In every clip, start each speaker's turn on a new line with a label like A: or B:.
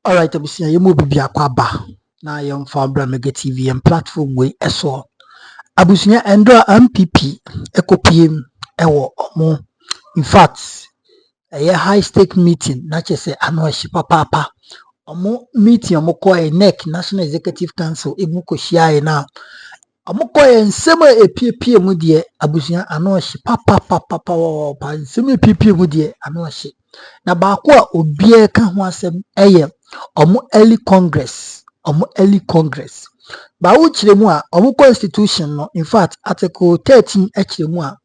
A: Alright, abusia yemu bibi akwaba na yemfa bra mega TV and platform we eso. Abusia endo NPP ekopiem ewo omo. In fact, a high stake meeting na chese ano hye papa. Omo meeting omo ko NEC National Executive Council emu ko hia na omo ko nsem epiepie mu de abusia ano hye papa nsem epiepie mu de ano hye. Na baako a obie ka ho asem eye omo early congress ba wo kire mu a omo constitution no, in fact article 13 kire mu a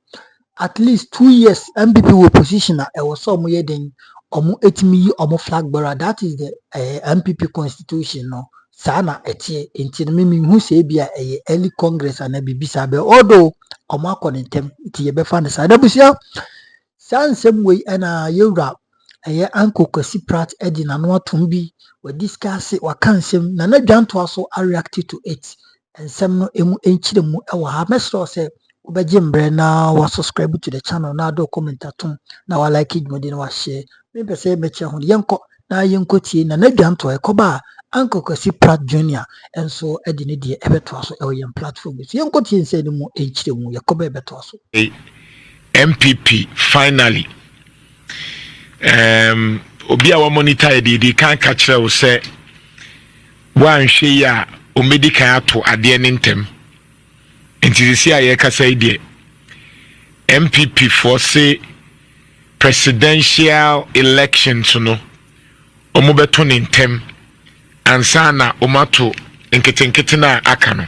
A: at least 2 years MPP wo position a e wo so omo ye den omo etimi yi omo flag bearer. That is the MPP constitution no. Sana etie enti no mimi hu se bia early congress ana bibisa be although omo akonentem ti ye be fa ne sa da busia sansem we na yewra Uncle Kwesi Pratt edi na no atom bi we discuss wa kansem na dwanto aso a react to it ensem no emu enchire mu e wa ha mesro se obeje mbre na wa subscribe to the channel na do comment atom na wa like idmodi na wa share me pese meche ho yenko na yenko tie na dwanto e koba Uncle Kwesi Pratt Junior enso edi ne de ebeto aso e yem platform so yenko tie nse ni mu enchire mu yakoba ebeto aso
B: MPP finally obi a wa monitor di kan ka kire wo se wan hwe ya o medical ato ade ne ntem ntisi a ye kasa ide MPP for say presidential elections no omo beto ne ntem ansa na omato nkete na aka no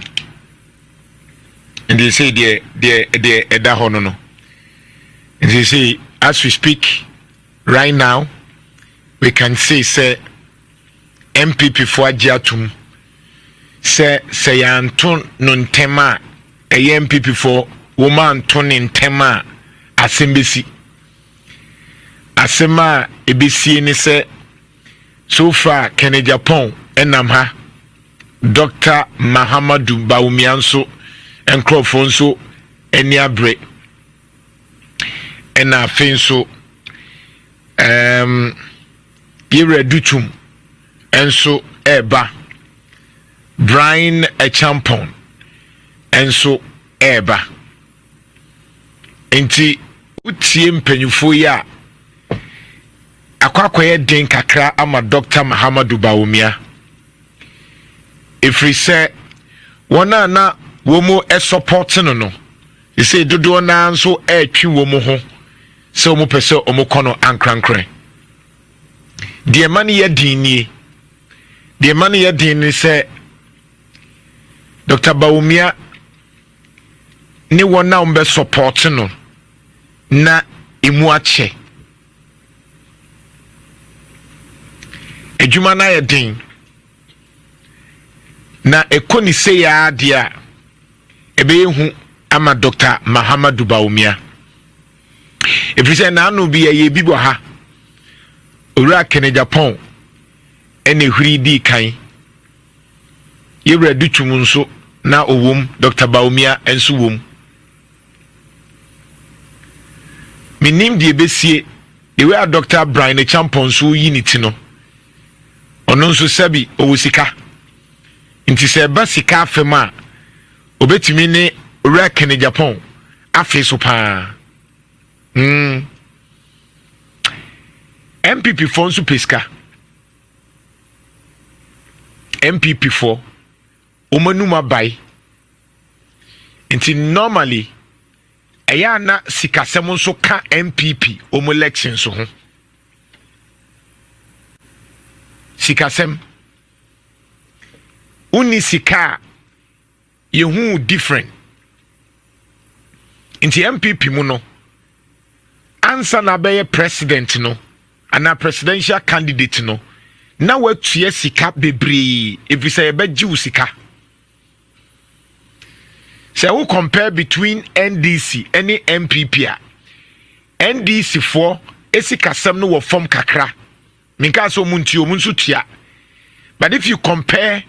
B: ntisi de eda ho no ntisi as we speak right now, we can say MPP for Jatum say Anton non tema a MPP for woman tonin tema asembisi asema ebisi ni say so far Kenya Japan enamha Dr. Mahamadu Bawumianso and Crawfonso eniabre ena fenso yere duchum enso eba Brian Echampon enso eba enti utie mpanyufo ya akwakoye den kakra ama Dr. Mahamadu Bawumia ifri se wona na womo support no you say dodo na nso atwi womo ho so mo pese omo kono ankrankran de mani ye dini se Dr. Bawumia ni wona umbe support no na emu ache ejuma na ye din na ekoni se ya dia ebe yehu ama Dr. Mahamadu Bawumia if say na no bi ye bibo ha ora Kenya Japan ene huri di kan ye redu twum nso na owom Dr. Bawumia enso wom minim die besie the way Dr. Brian Echampon so yiniti no ono nso sabi owusika nti se ba sika afema obetimi ne ora Kenya Japan afi so pa MPP for nso peska MPP for omanuma bai nti normally eya na sikasem nso ka MPP omo elections ho sikasem uni sika yehu different nti MPP mu no ansa na be president no ana presidential candidate no na watue sika bebre if you say e be giu sika so we compare between NDC any MPP a NDC for esikasem no wo form kakra minka so muntio munso tua but if you compare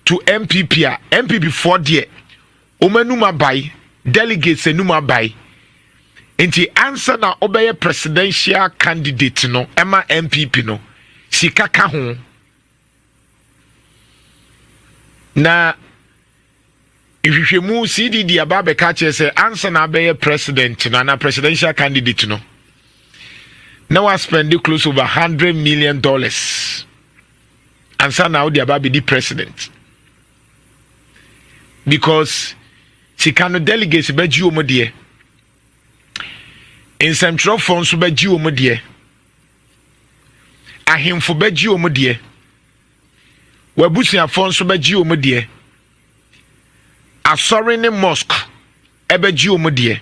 B: to MPP a MPP for there omanuma bai delegates enuma bai enti answer na obeye presidential candidate no ema MPP no sika ka ho na ihwehwemu CDD ababe ka che say answer na be president na presidential candidate no now I spend close over $100 million answer now the ababe the president because she can delegates be ji omo de in central funds be ji omo de ahemfo be ji omo de wabusia funds be ji omo de asori ne mosque ebe ji omo de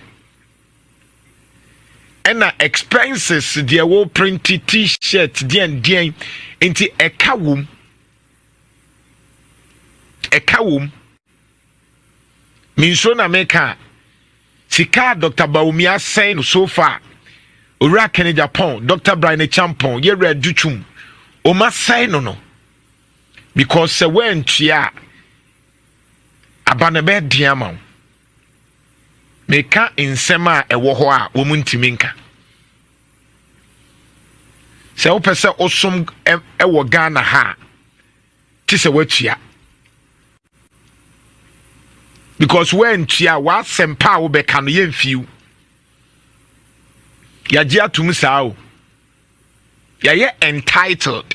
B: ena expenses de wo print t-shirt dien enti ekawum minso na meka sika Dr. Baumia saying so far ora Kenya Japan Dr. Brian Champon ye red duchum o ma say no because se when tia abana be diama meka nsema ewo ho a wo muntimi nka se wo pese osom ewo Ghana ha ti se watua because when tia wa sempa wo be kan ye mfiu ya ji atum sao ya ye entitled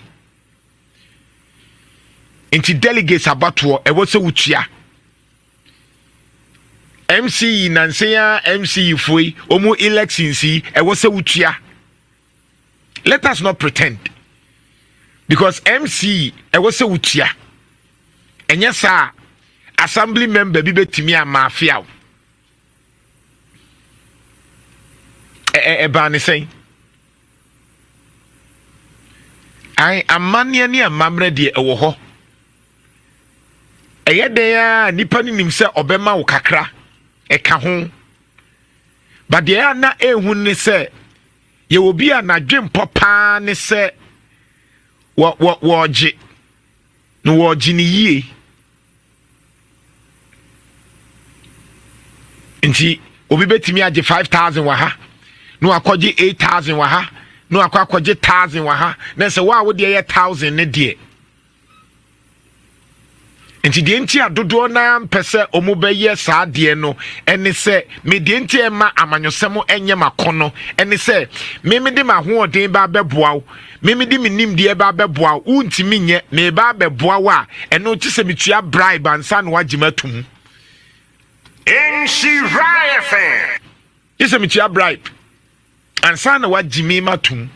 B: into delegates abato e wo se wutua MC Nanseya MC foi omu elections si e wo se wutua let us not pretend because MC e wo se wutua enya sa assembly member bi betimi amafia ba ne sen ai amane ne amamre de ewo ho eyede ya nipa ni nim se obema wo kakra eka ho but de ya na ehun ne se ye obi a na dwempo pa ne se wo ji no wo ji ni yie nti obi betimi age 5,000 wa ha no akɔgye 8,000 wa ha no akɔgye 1,000 wa ha na sɛ wa wo de yɛ 1,000 ne de nti de nti adodo na mpɛsɛ omo bɛyɛ saa de no ɛne sɛ me de nti ɛma amanyɔsɛm ɛnyɛ makono ɛne sɛ me de ma hoɔden ba bɛboa wo me de me nim de ba bɛboa wo ntimi nyɛ me ba bɛboa wo a ɛno ti sɛ metua bribe ansa no wagyema tum NCRFM. Yes, I'm a bribe. And son, what Jimmy Matum.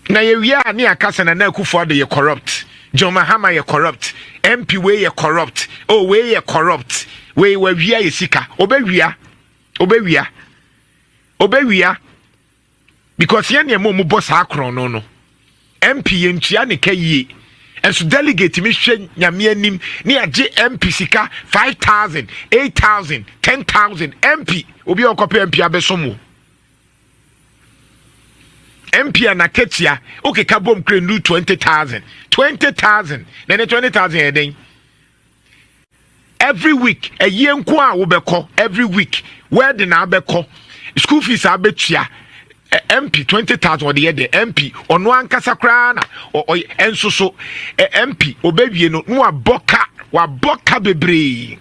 B: Now, you are near Cassan and Naku for the corrupt. John Mahama, you corrupt. MP, way you corrupt. Oh, way you corrupt. Way where we are seeker. Obey, because Yanni Momo boss Akron, no. MP and Chiani Kaye. And so delegate me share nyame nim ne age MP sika 5,000 8,000 10,000 MP obi okope MP abesomo MP anaketia okay ka bom kre nu 20,000 na 20,000 eden every week a year nko a wo beko every week where the na beko school fees abetua MP 20,000 or the other MP on one kasa krana or enso so MP obewie no no aboka bebre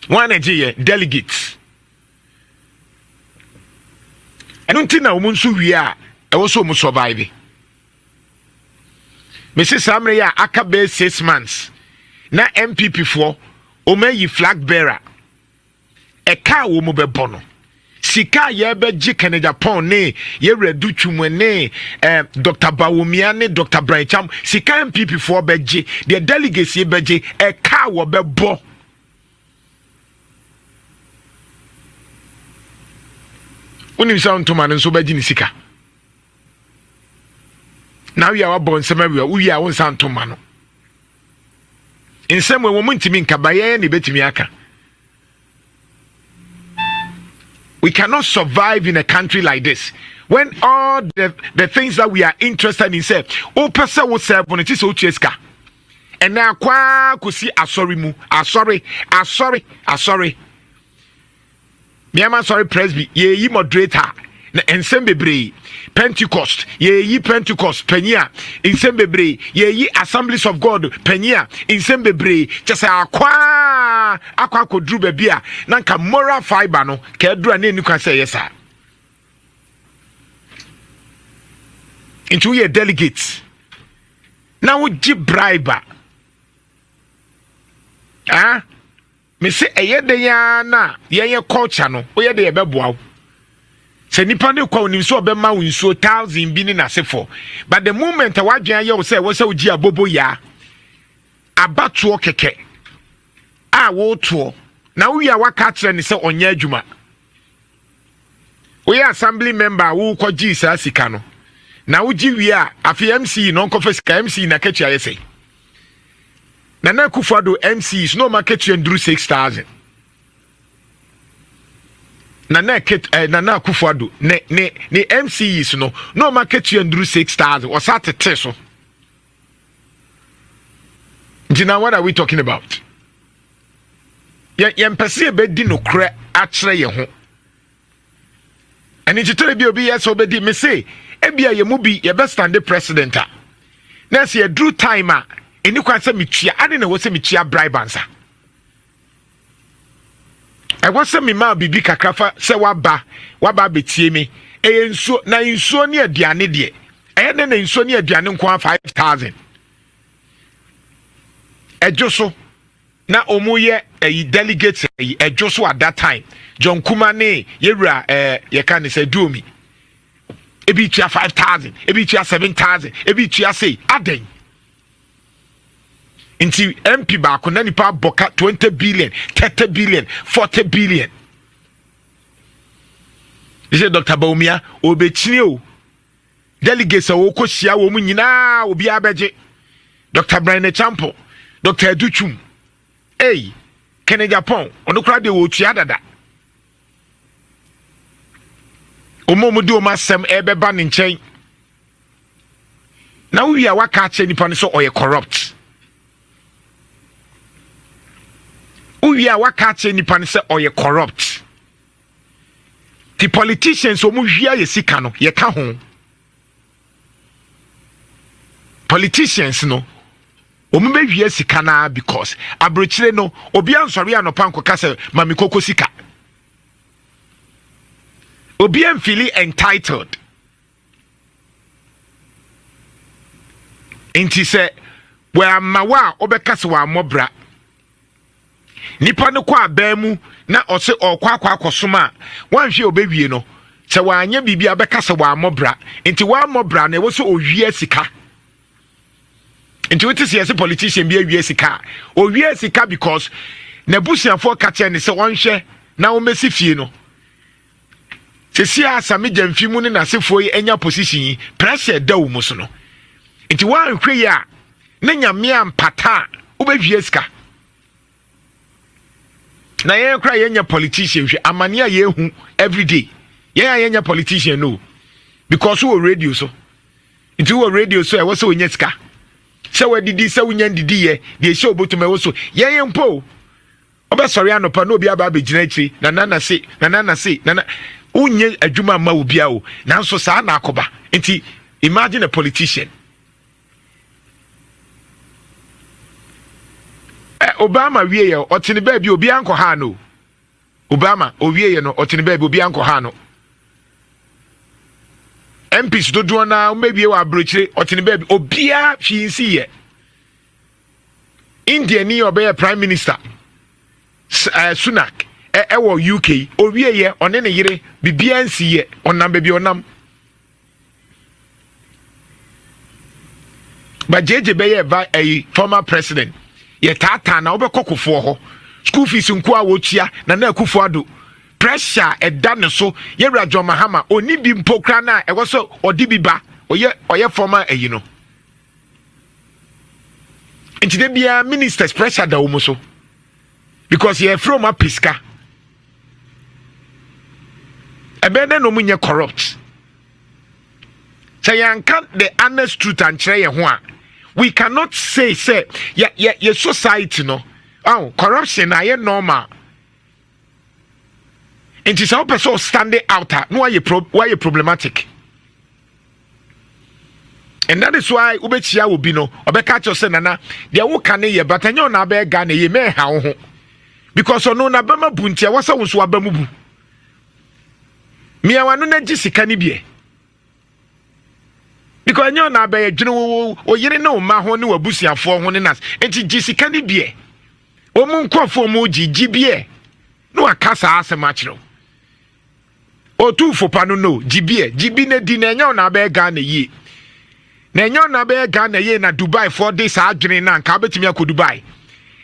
B: one Nigeria delegates I don't think na omunsu wi a e wo so mu survive Mrs. Samre ya aka be 6 months na MPP for o mayi flag bearer e ka wo mu be bono sika ye beji Kenya Japan ne ye redu twumene Dr. Baumia ne Dr. Brian Cham sika MPP for beji the delegates ye beji e ka wo bebo unim sound to man so beji ni sika now you are born semewia we are won sound to man in some way wo muntimi nka baye ne betimi aka. We cannot survive in a country like this when all the things that we are interested in say o person will serve on it is ocheska and now kwa kusi asori mu asori me am sorry presby ye moderator na ensem bebree Pentecost ye Pentecost pania ensem bebree ye Assemblies of God pania ensem bebree kyese akwa akodru ba bia na nka moral fiber no ka adura na enuka say yesa into ye delegates na wo gi bribe me say eyede ya na ye culture no wo ye de ye beboa se nipa ne kwa onim so obema wo nsuo 1000 bi ni na sefo but the moment wadwan ye wo say uji abobo ya abatuo keke wo to na wo ya waka kire ni se onya adwuma wo ya assembly member wo ko gi sa sika no na wo gi wi a afi MC no nko fa sika MC na katua ye say na kufado MCs no market you nduru 6000 na kufado ne MCs no market you nduru 6000 or sat so. Jina, what are we talking about? Ye mpese be di no kre akere ye ho ani jitere bi obi yes obedi me say ebia ye mu bi ye be stand the president a na se ye drew time a eni kwan se metua ade na wo se metua bribe ansa I was se me ma bibi kakrafa se waba betie me nsuo na nsuo ne aduane de na nsuo ne aduane nko 5000 ejoso na omuye delegates ejoso at that time John Kumane yewura ye kan say duomi ebi tua 5000 ebi tua 7000 ebi tua say aden Inti MP baako na nipa boka 20 billion, 30 billion, 40 billion. This is Dr. Baumia obechini o. Delegates a woko hia wo mu nyina obi abeje. Dr. Brian Champo, Dr. Educhum. Hey, Kene Japan, ono kra de wo tua dada. Omo di o masem ebeba ne nchen. Na wi a waka che nipa ne so oye corrupt. We are wakache nipa ne se oye corrupt. The politicians omu hia ye sika no ye ka ho. Politicians no omu be hia sika na because abrochire no obi ansori anopa nkoka se mami koko sika. Obi am feeling entitled. Enti se we amawa obeka se wa mobra nipa no kwa abamu na ose okwa akosoma wanhwe obewie no se wanya bibia beka se wa mobra enti wa mobra na wo so owie sika enti wetin se politician bi awie sika owie sika because na busuafo ka che ne se wonhwe na wo mesi fie no se sia asame jamfi mu ne na sefo yi enya position yi pressure da wo muso no enti wanhwe ya na nyame ampata obewie sika na yen kra yen politician hwe amane a yehu everyday yen politician no because we radio so it we radio so e wo so onya sika se we didi se wonya didi ye de hye obotum e wo so yen po obesori anopa no obi aba begina akiri na nana se unye adwuma ma obi a o nanso saa na akoba enti imagine a politician Obama wie ye otini baabi obi anko ha no Obama owie ye no otini baabi obi anko ha no MPs dodo na mbebie wa abrochire otini baabi obia hwinsi ye India ni obey prime minister Sunak ewo UK owie ye one ne yire bibia nsi ye onam baabi onam ba jeje beye a former president ye tata na obekokofo ho school fees nko a wotua na akufo ado pressure eda ne so ye rajo mahama oni bi mpokra na e wo so odi bi ba oye former ayi no enti de bia ministers pressure da wo so because ye from a piska ebe na no munye corrupt say yanka the honest truth and kire ye ho a we cannot say your society no corruption na ye normal It is our person standing out. No, why you problematic? And that is why Ubechia will be no, Obeka say nana, there will can ye, but I know na be Ghana ye may how because on no Bama Buntia was a Wabamubu. Me, I want to just see because I know na be general or you know, Mahonu or Busia for one in us, and Jisi Canibie. Omun Kwafo Moji, GBA. No, a casa as a matro. O two for Pano no, GB ne dinner na be Ghana ye. Nenyo na be Ghana ye na Dubai 4 days adwene na nka betimi akọ Dubai.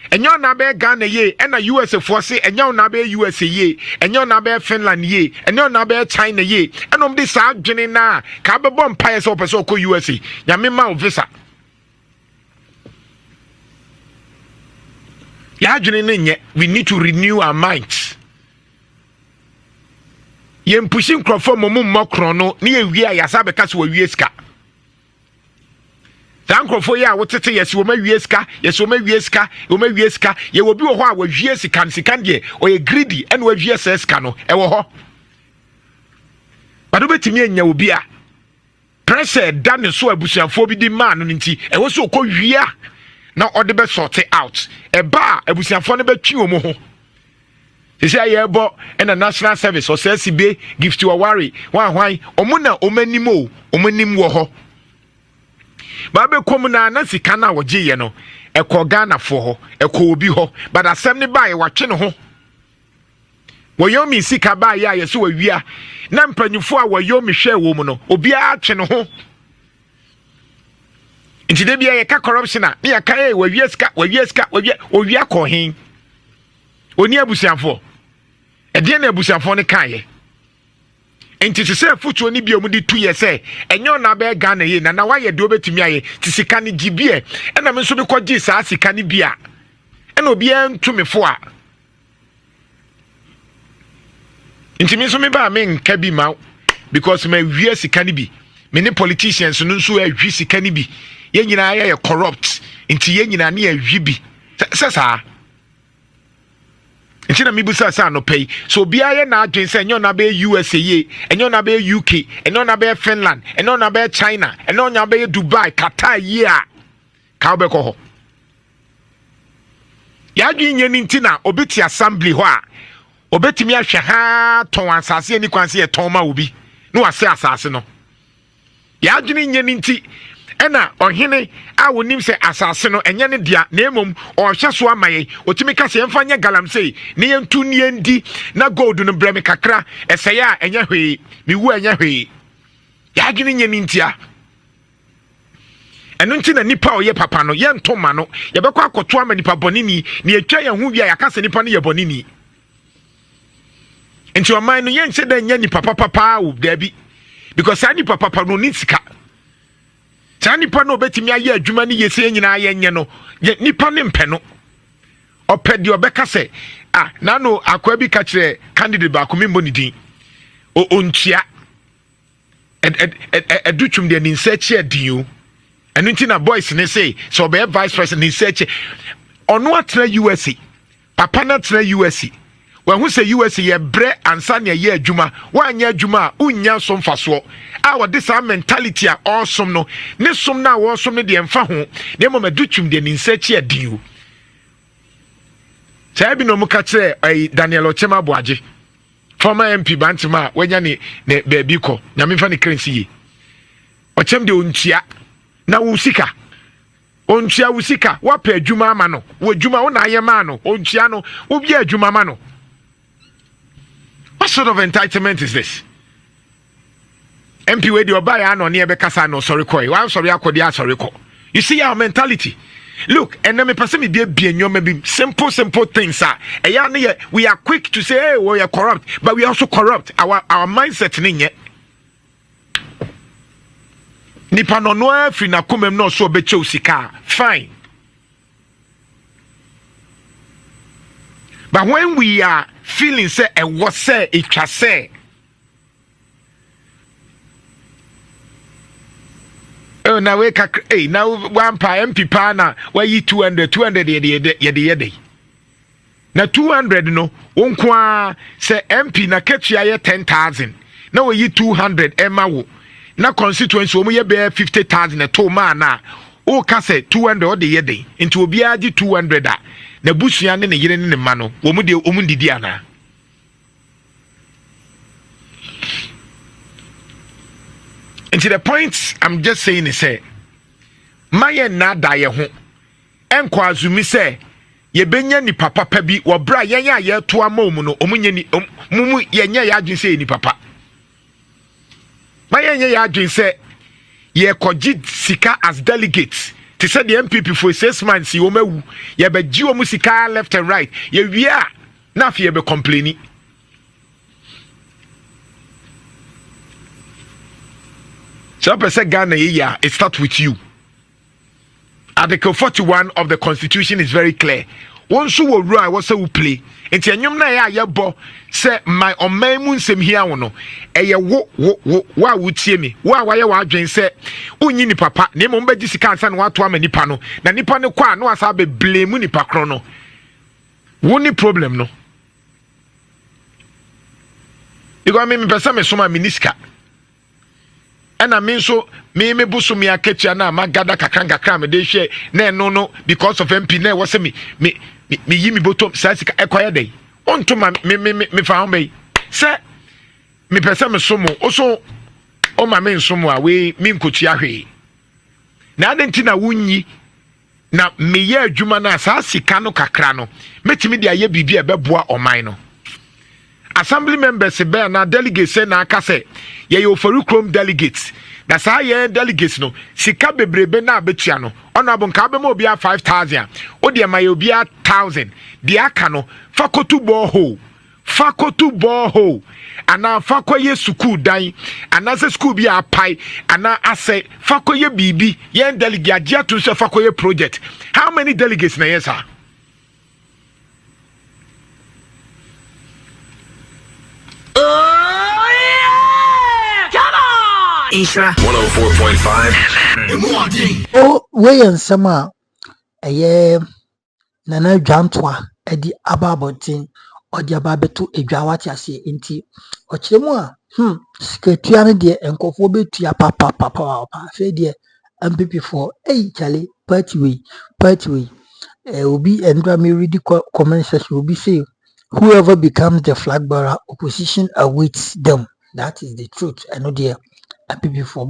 B: Enyo na be Ghana ye na US for say enyo na be USA ye, enyo na be Finland ye, enyo na be China ye. Enom dis adwene na ka be bom pae so person ko USA. Nyame ma visa. Ya adwene ne nye, we need to renew our minds. Yem pushing crofo momu mokro no ne ewia ya sabe ka so wie ska. Sankrofo ya wotete yes wo ma wieska yes wo ma wieska wo ma wieska ye wo bi wo ho a wo wiesika nsikan de o ye greedy ene wo wiesa ska no e wo ho bado betimi anya obi a pressure da ne so abusuafo bi di man no nti e wo so ko wia na ode be sort out e ba abusuafo no betwi wo mo ho sisi aye bo ena national service o sesi be gift to a worry wan hwan omuna omanimo omanim wo ho Babe komuna na sika na woje ye no ekọ Ghana fo ho ekọ obi ho but asem ne ba ye watwe ne ho woyomi sika ba ye ayeso wawia na mpanyufo a woyomi hwe wo mu no obi a atwe ne ho nti de bia ye ka corruption a ye ka ye wawia sika owia ko hin oni abusiafo ede na abusiafo ne kan ye enti se futuo ni bia mu di 2 years enyo na be Ghana ye na waye de obetumi aye ti sika ni gibie na me so bi koji saa sika ni bia na obi antumefo a enti me so me ba me nka bi ma because me wie sika ni bi me ne politicians no nso ahwi sika ni bi ye nyina ye corrupt enti ye nyina ne ahwi bi sasa Ntina mibusa sa no pay so bia ye na adwen se enyo na be USA ye enyo na be UK enyo na be Finland enyo na be China enyo na be Dubai Qatar ye a ka obekọ ho ya adwen nye ntina obeti assembly ho a obetimi ahwe ha ton asase ani kwanse ye ton ma obi no ase asase no ya adwen nye nti ena ohene a wonim se asase no enye ne dia na emom ohwe so amaye otimi ka se emfanya galamsey ne yentu ne yendi na gold no breme kakra eseye a enye hwe mi wu enye hwe ya gini nye nintia eno nti na nipa oye papa no ye ntoma no ye bekọ akoto ama nipa bonini ne etwa ye hu bia ya ka se nipa no ye bonini enti o man no ye nche da nya nipa papa o dabi because ani papa no ni sika Tani pa no betimi aye adwuma ne yese nyina aye nye no nipa ne mpe no opedi obeka se na no akwa bi ka kire candidate ba ko membo ni din o ontia edutwum de ni nsachi adin o enu nti na boys ne say so be vice president ni nsachi ono atra USA papa na atra USA when who say USA ye bre ansa ne ye adwuma wanya adwuma unya so mfaso a wode sa mentality a awesome no ne som na awesome ne de emfa ho ne mo madutwum de ni nsachi adin o sai bi no mu ka kire Daniel Ochema Boaje former MP Bantima wanya ne baabi ko nyame fa ne currency ye Ochem de ontia na wusika ontia wusika wapa adwuma ama no wo adwuma wo na ayema no ontia no wo bia adwuma ama no. What sort of entitlement is this? MP we di obaya no ne be kasa no sorry koi. Why sorry akodi sorry ko. You see our mentality. Look, and then me person me be maybe simple things are. We are quick to say hey, we are corrupt, but we are also corrupt. Our mindset ni nye. Nipa no no afri na komem no so be sika. Fine. But when we are feeling say and what say it can say oh now we hey now one pa MP pa na why 200 ye na 200 no wonkwa say MP na ketua ye 10,000 na we yi 200 ema wo na constituency wo ye be 50,000 to ma na o ka say 200 o de ye den nti obi agi 200 a na busua ne yire ne ma no wo mu de o mu didi ana. And to the point I'm just saying is say my na da ye ho enko azumi say ye benya ni papa pa bi wo bra yen ya ye to ama mu no omunye ni mumu ye nya ya adwin say ni papa my yen ya adwin say ye koji sika as delegates to say the NPP for 6 months you mawu ye be gi o mu sika left and right ye wi a na afie be complaining. So person Ghana yeah, it starts with you. Article 41 of the Constitution is very clear. Once you will run, what's you play? It's a nyum na ya bo say my omamun sem here wono. Eye wo wutie me. Wa ye wa adwen say unyi ni papa. Na mo mbe sika ansa na wato ama nipa no. Na nipa ne kwa no asa be blame nipa kro no. Woni problem no. Iko me pesa me soma miniska. And I mean so me busumi aketia na magada kakanga me de hwe na no because of MP na was me yi me bottom sasika ekoya dey onto ma me fa me say me pese me somo oso o ma me somo a we me nkotua hwe na adenti na wunyi na me ye adwuma na sasika no kakra no metimi de aye bibia e beboa oman no. Assembly members be na delegates say na aka say ye ofaru krom delegates that's how ye delegates no sika bebrebe na abetua no honorable nka be mo bia 5,000 o de ma ye bia 1,000 de aka no fakotu borehole ana fakoye school dan ana se school bia apai ana ase fakoye bibi ye delegate agia to say fakoye project. How many delegates na yes sir?
C: Isra 104.5
A: Oh, we and sama eye nana dwantoa edi ababotin odi ababeto edwawati ase enti okiremu a siketua ne de enkofo betua papa fe de MPP for chale party way obi endra me read comment section obi say whoever becomes the flag bearer opposition awaits them. That is the truth. I know there MPP for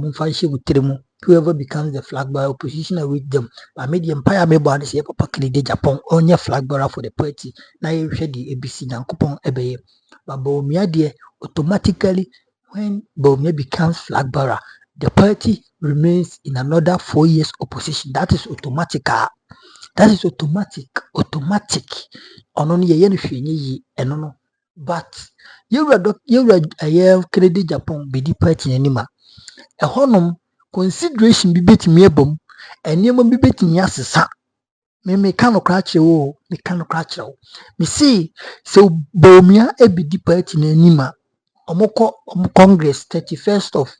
A: whoever becomes the flag bearer opposition awaits them. But made the empire me born say papa Kennedy Japan on your flag bearer for the party. Now you read the ABC Nankupon Ebeye. But Bomia dear automatically when Bomia becomes flag bearer, the party remains in another 4 years opposition. That is automatic. That is automatic. Ono ni ye no hwenye yi eno no. But you read Kennedy Japan bidi party anima. Honom consideration bi betimi ebom enema bi betimi asesa. Me ka no kra kire wo, me ka no kra kire wo. Me see so Bomia ebidi party na anima. Omoko Congress 31st of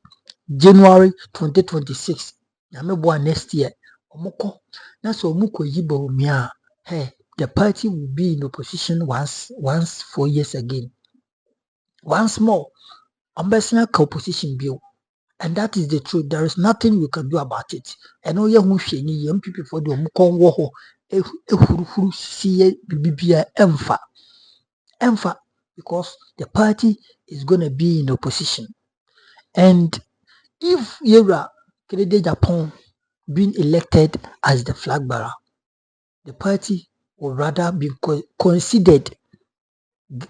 A: January 2026. Nyame bo next year. Omoko na so omoko yi Bomia. Hey, the party will be in opposition once 4 years again. Once more, ambassador opposition bill. And that is the truth. There is nothing we can do about it. And all young MPP for the Mukon Woho, see Bibia Emfa, because the party is going to be in opposition. And if Yera Kennedy Japan being elected as the flag bearer, the party would rather be considered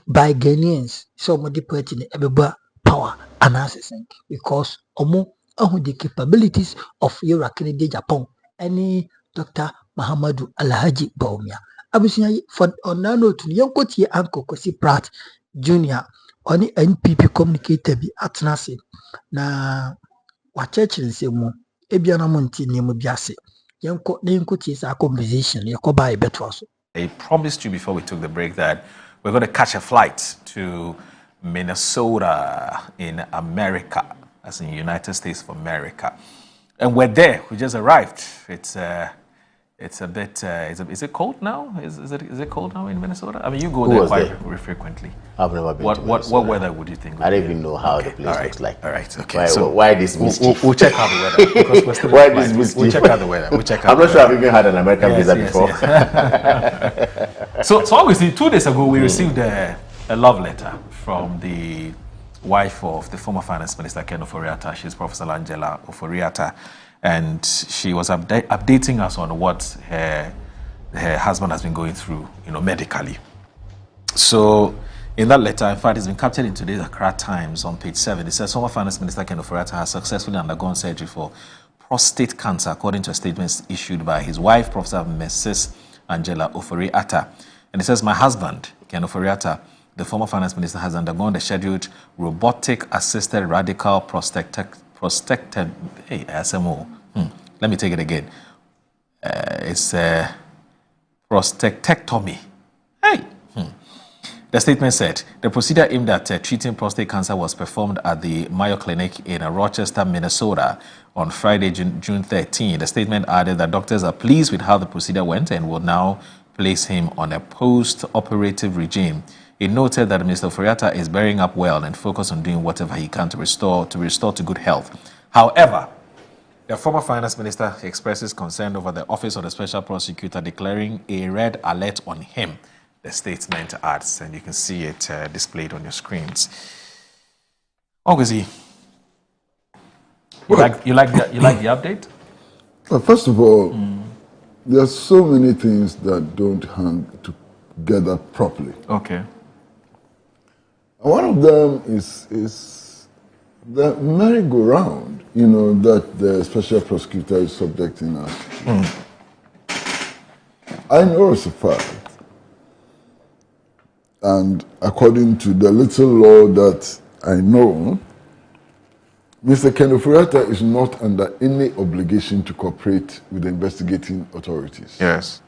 A: by Ghanaians. Some of the party in Ebeba power and assessing because the capabilities of Yera Kennedy Japan, any Dr. Mahamadou Alhaji Baumia. Abusinya for on that note, Yonkoti Uncle Kosi Pratt Jr. on the NPP communicator be atnase na wachurch semo ebiana monti nemu biase. Yonko is a conversation, Yakoba Betwaso.
C: I promised you before we took the break that we're going to catch a flight to Minnesota in America, as in United States of America. And we're there. We just arrived. It's It's a bit. Is it cold now? Is it cold now in Minnesota? I mean, you go
D: Who
C: there
D: was
C: quite
D: there?
C: frequently.
D: I've never been to
C: What
D: Minnesota.
C: weather would you think?
D: I don't even know how the place looks like.
C: All right. Okay.
D: Why this mischief?
C: We'll check out the weather because we're still in
D: Why
C: the flight.
D: this mischief?
C: We'll check out the weather.
D: I'm not sure I've even had an American visa before.
C: Yes. So obviously 2 days ago we received a love letter from the wife of the former finance minister Ken Ofori-Atta. She's Professor Angela Ofori-Atta, and she was updating us on what her husband has been going through, medically. So in that letter, in fact, it's been captured in today's Accra Times on page 7. It says former finance minister Ken Ofori-Atta has successfully undergone surgery for prostate cancer, according to a statement issued by his wife, Professor Mrs. Angela Ofori-Atta. And it says, my husband, Ken Ofori-Atta, the former finance minister, has undergone the scheduled robotic-assisted radical SMO. Let me take it again. It's prostatectomy. Hey. The statement said, the procedure aimed at treating prostate cancer was performed at the Mayo Clinic in Rochester, Minnesota on Friday, June 13. The statement added that doctors are pleased with how the procedure went and will now place him on a post-operative regime. He noted that Mr. Ofori-Atta is bearing up well and focused on doing whatever he can to restore to good health. However, the former finance minister expresses concern over the Office of the Special Prosecutor declaring a red alert on him. The statement adds, and you can see it displayed on your screens. Oguzi, you like the update?
E: Well, first of all, there are so many things that don't hang together properly.
C: Okay.
E: One of them is the merry-go-round, that the special prosecutor is subjecting us. I know it's a fact. And according to the little law that I know, Mr. Ken Ofori-Atta is not under any obligation to cooperate with the investigating authorities.
C: Yes.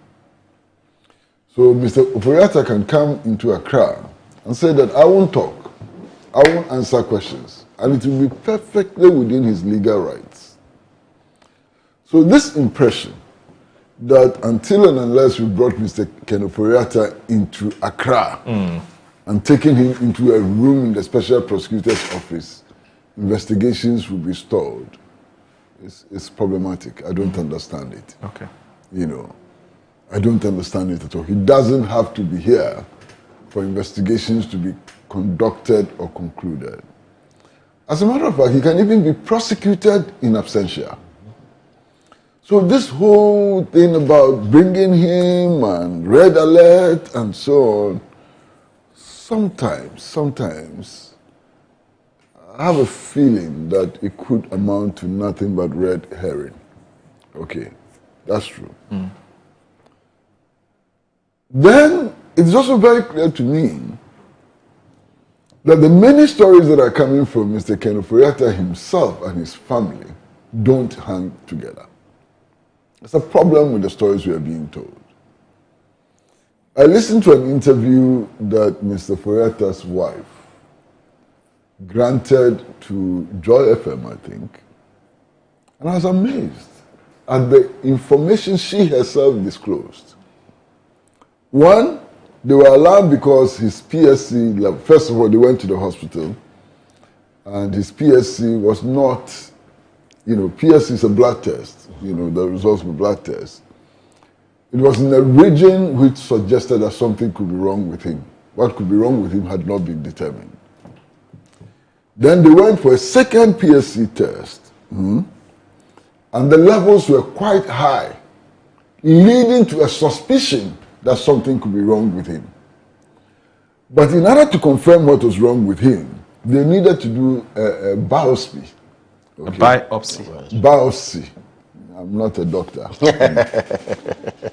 E: So Mr. Ofori-Atta can come into Accra and say that I won't talk, I won't answer questions, and it will be perfectly within his legal rights. So this impression that until and unless we brought Mr. Ken Ofori-Atta into Accra and taken him into a room in the special prosecutor's office, investigations will be stalled. It's problematic. I don't understand it.
C: Okay.
E: I don't understand it at all. He doesn't have to be here for investigations to be conducted or concluded. As a matter of fact, he can even be prosecuted in absentia. So this whole thing about bringing him and red alert and so on, sometimes I have a feeling that it could amount to nothing but red herring. Okay, that's true. Then it's also very clear to me that the many stories that are coming from Mr. Ken Ofori-Atta himself and his family don't hang together. There's a problem with the stories we are being told. I listened to an interview that Mr. Ofori-Atta's wife granted to Joy FM, I think, and I was amazed at the information she herself disclosed. One, they were alarmed because his PSC level, first of all, they went to the hospital, and his PSC was not, PSC is a blood test, the results of a blood test. It was in a region which suggested that something could be wrong with him. What could be wrong with him had not been determined. Then they went for a second PSC test, and the levels were quite high, leading to a suspicion that something could be wrong with him. But in order to confirm what was wrong with him, they needed to do a biopsy. Okay?
C: A biopsy.
E: Biopsy. I'm not a doctor.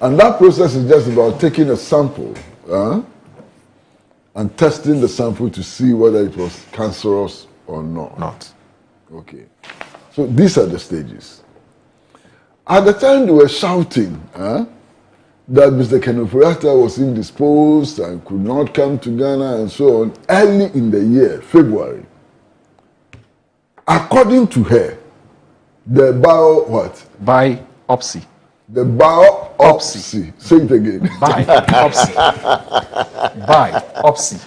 E: And that process is just about taking a sample and testing the sample to see whether it was cancerous or not. Okay. So these are the stages. At the time they were shouting that Mr. Ken Ofori-Atta was indisposed and could not come to Ghana and so on, early in the year, February. According to her, the biopsy. The biopsy. Say it again.
C: Biopsy. Biopsy.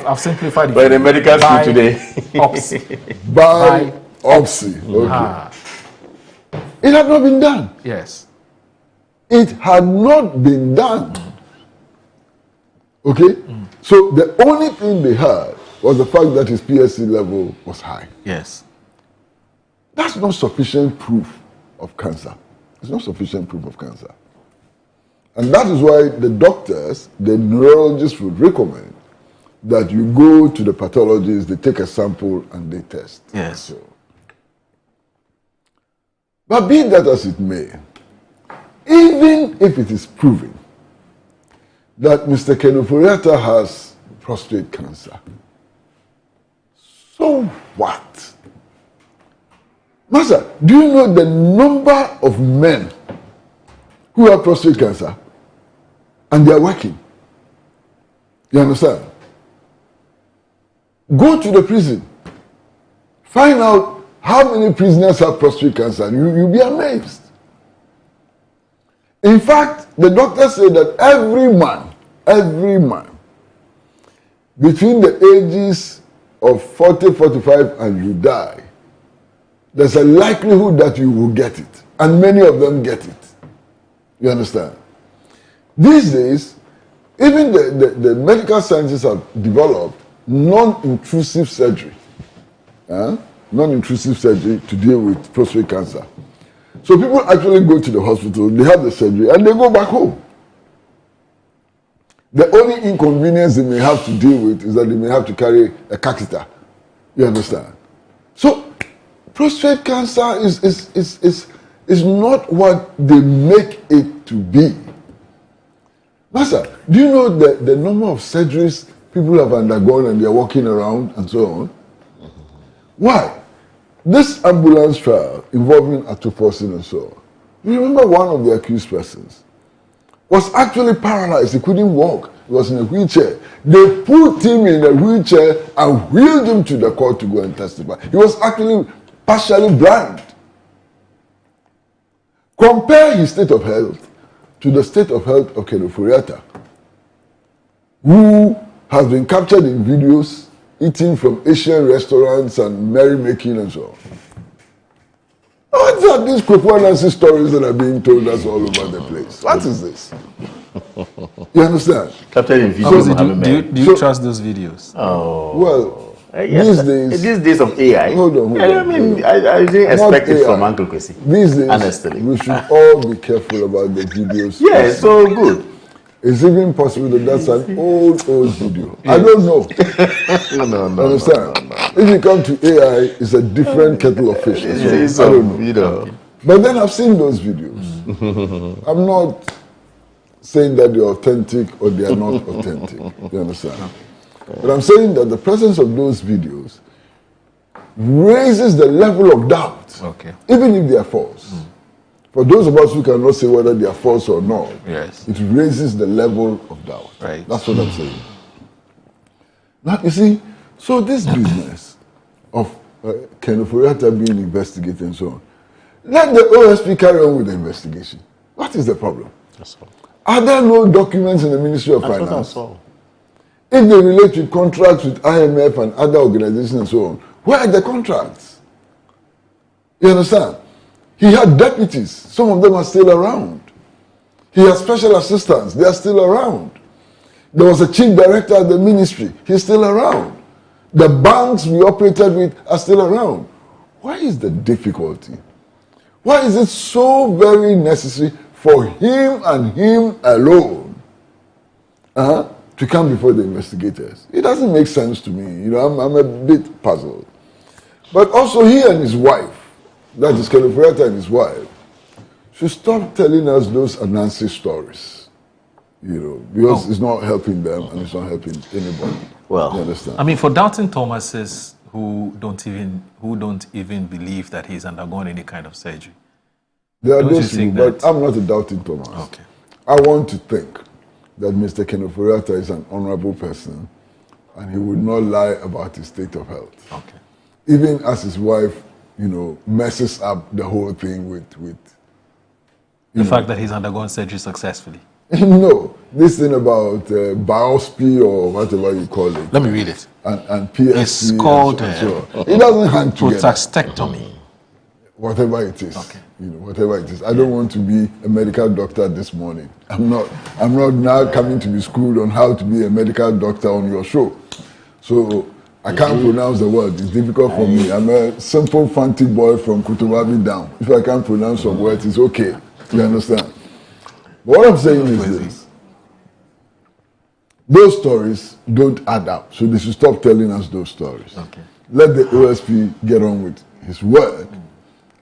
C: I've simplified it.
D: But in the medical school today.
C: Biopsy.
E: Biopsy. Okay. It had not been done.
C: Yes.
E: It had not been done. Okay? So the only thing they had was the fact that his PSC level was high.
C: Yes.
E: That's not sufficient proof of cancer. It's not sufficient proof of cancer. And that is why the doctors, the neurologists would recommend that you go to the pathologist, they take a sample and they test.
C: Yes.
E: So, but be that as it may, even if it is proven that Mr. Kenoforiata has prostate cancer, so what? Master, do you know the number of men who have prostate cancer and they are working? You understand? Go to the prison. Find out how many prisoners have prostate cancer. You'll be amazed. In fact, the doctors say that every man, between the ages of 40, 45 and you die, there's a likelihood that you will get it. And many of them get it. You understand? These days, even the medical scientists have developed non-intrusive surgery. Non-intrusive surgery to deal with prostate cancer. So people actually go to the hospital, they have the surgery, and they go back home. The only inconvenience they may have to deal with is that they may have to carry a catheter. You understand? So prostate cancer is not what they make it to be. Master, do you know the number of surgeries people have undergone and they're walking around and so on? Why? This ambulance trial involving atoposin and so on. You remember one of the accused persons was actually paralyzed. He couldn't walk. He was in a wheelchair. They put him in a wheelchair and wheeled him to the court to go and testify. He was actually partially blind. Compare his state of health to the state of health of Kenoforiata, who has been captured in videos eating from Asian restaurants and merrymaking and so on. What are these Kwekwanansi stories that are being told us all over the place? What is this? You understand?
D: Captured in videos.
C: Do you trust those videos?
D: Oh.
E: Well,
D: yes, these days of AI.
E: Hold on.
D: I mean, I didn't expect it from Uncle Kwesi.
E: These days,
D: honestly,
E: we should all be careful about the videos.
D: Yeah, it's so good.
E: It's even possible that that's an old video. Yes. I don't know.
D: No.
E: Understand?
D: No.
E: If you come to AI, it's a different kettle of fish. I don't know.
D: You know.
E: But then I've seen those videos. I'm not saying that they're authentic or they are not authentic. You understand? But I'm saying that the presence of those videos raises the level of doubt, even if they are false. For those of us who cannot say whether they are false or not, it raises the level of doubt.
C: Right.
E: That's what I'm saying. Now, you see, so this business of Kenoforiata being investigated and so on, let the OSP carry on with the investigation. What is the problem?
D: That's all.
E: Are there no documents in the Ministry of Finance?
D: That's all.
E: If they relate to contracts with IMF and other organizations and so on, where are the contracts? You understand? He had deputies. Some of them are still around. He had special assistants. They are still around. There was a chief director at the ministry. He's still around. The banks we operated with are still around. Why is the difficulty? Why is it so very necessary for him and him alone to come before the investigators? It doesn't make sense to me. You know, I'm a bit puzzled. But also he and his wife, that is Kenoforiata and his wife, should stop telling us those Anansi stories. You know, because it's not helping them and it's not helping anybody.
D: Well,
E: you understand?
C: I mean, for doubting Thomases who don't even believe that he's undergone any kind of surgery.
E: There are those people, but I'm not a doubting Thomas.
C: Okay.
E: I want to think that Mr. Kenoforiata is an honorable person and he would not lie about his state of health.
C: Okay.
E: Even as his wife, you know, messes up the whole thing with
C: The fact that he's undergone surgery successfully.
E: No, this thing about biopsy or whatever you call it.
C: Let me read it.
E: And PSP.
C: It's called
E: it doesn't hang together.
C: prostatectomy.
E: Whatever it is.
C: Okay.
E: Whatever it is. I don't want to be a medical doctor this morning. I'm not now coming to be schooled on how to be a medical doctor on your show. So I can't pronounce the word. It's difficult for me. I'm a simple fancy boy from Kutubabi down. If I can't pronounce some words, it's okay. You understand? But what I'm saying is this. Those stories don't add up. So they should stop telling us those stories.
C: Okay.
E: Let the OSP get on with his work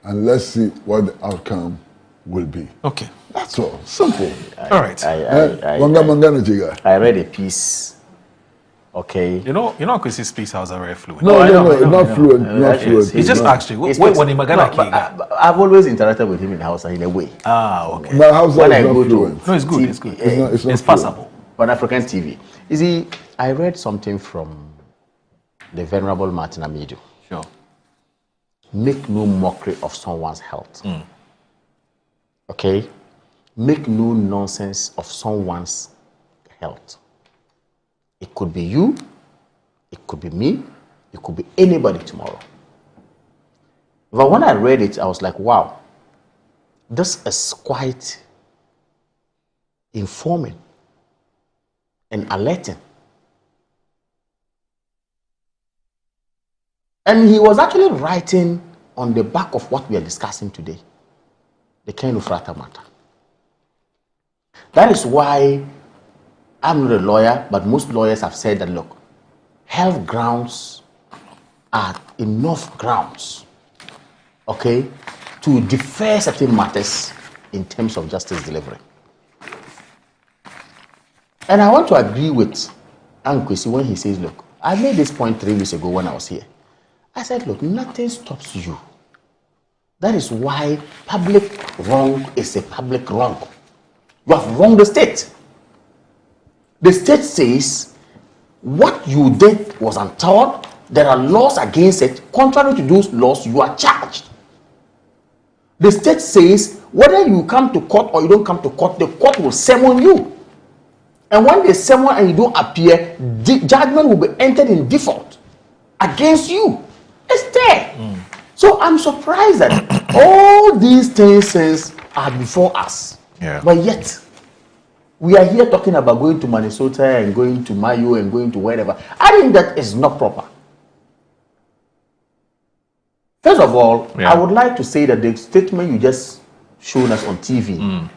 E: and let's see what the outcome will be.
C: Okay.
E: That's all. Simple.
C: All right.
D: I read a piece. Okay.
C: You know, Kwesi speaks Hausa very fluent.
E: No, not fluent.
C: He just asked you, when
D: I've always interacted with him in Hausa in a way.
C: Okay.
E: My Hausa
D: When
E: is
D: I
E: not
D: go
E: fluent.
C: No, it's good. It's good.
E: It's not
C: It's passable.
D: On African TV. You see, I read something from the Venerable Martin Amidu.
C: Sure.
D: Make no mockery of someone's health. Okay? Make no nonsense of someone's health. It could be you, it could be me, it could be anybody tomorrow. But when I read it, I was like, wow, this is quite informing and alerting. And he was actually writing on the back of what we are discussing today, the Ken Ufrata matter. That is why I'm not a lawyer, but most lawyers have said that, look, health grounds are enough grounds, okay, to defer certain matters in terms of justice delivery. And I want to agree with Kwesi when he says, look, I made this point 3 weeks ago when I was here. I said, look, nothing stops you. That is why public wrong is a public wrong. You have wronged the state. The state says what you did was untoward. There are laws against it. Contrary to those laws, you are charged. The state says whether you come to court or you don't come to court, the court will summon you. And when they summon and you don't appear, the judgment will be entered in default against you. It's there. So I'm surprised that all these things are before us.
C: Yeah.
D: But yet, we are here talking about going to Minnesota and going to Mayo and going to wherever. I think that is not proper. First of all, I would like to say that the statement you just shown us on TV,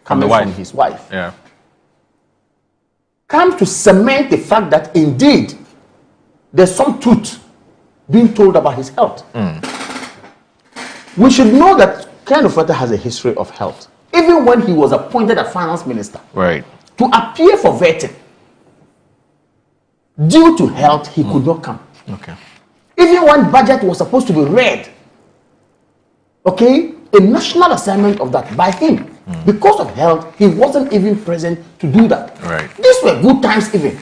D: coming from his wife, comes to cement the fact that indeed there's some truth being told about his health. We should know that Ken Ufrata has a history of health. Even when he was appointed as finance minister, to appear for vetting, due to health, he could not come. Even when budget was supposed to be read, a national assignment of that by him, because of health, he wasn't even present to do that. These were good times even.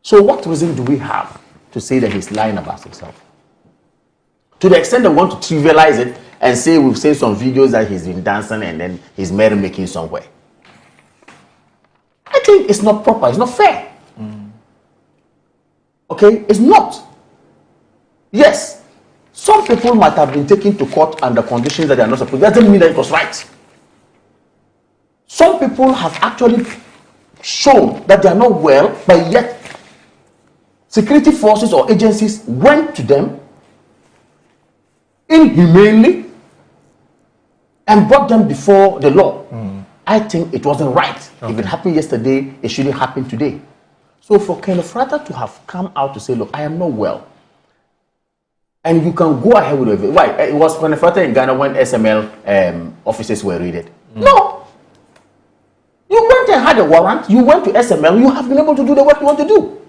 D: So what reason do we have to say that he's lying about himself? To the extent they want to trivialize it and say we've seen some videos that he's been dancing and then he's merrymaking somewhere. I think it's not proper, it's not fair. Okay, it's not. Yes, some people might have been taken to court under conditions that they are not supposed to. That doesn't mean that it was right. Some people have actually shown that they are not well, but yet security forces or agencies went to them inhumanely and brought them before the law. I think it wasn't right. If it happened yesterday, it shouldn't happen today. So for Ken Ufrata to have come out to say, look, I am not well, and you can go ahead with it. Why? It was Ken Ufrata in Ghana when SML offices were raided. No. You went and had a warrant, you went to SML, you have been able to do the work you want to do.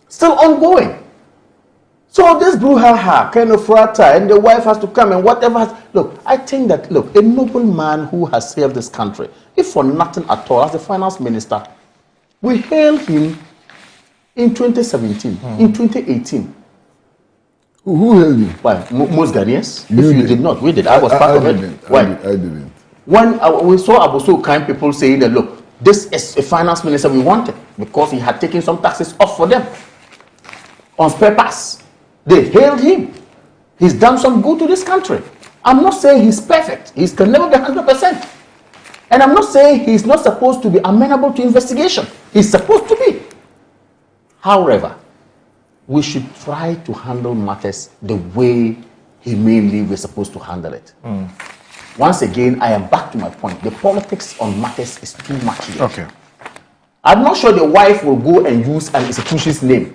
D: Still ongoing. So this brouhaha, Ken Ufrata, and the wife has to come and whatever. Look, I think that, look, a noble man who has served this country, if for nothing at all, as the finance minister, we hailed him in 2017, in 2018.
E: Who hailed you?
D: Why? Most Ghanaians?
E: You
D: If you did not, we did. I was part of it.
E: Didn't.
D: Why?
E: I didn't.
D: When we saw Abosu kind people saying that, look, this is a finance minister we wanted because he had taken some taxes off for them on purpose. They hailed him. He's done some good to this country. I'm not saying he's perfect. He can never be 100%. And I'm not saying he's not supposed to be amenable to investigation. He's supposed to be. However, we should try to handle matters the way humanely we're supposed to handle it. Once again, I am back to my point. The politics on matters is too much here.
C: Okay.
D: I'm not sure the wife will go and use an institution's name.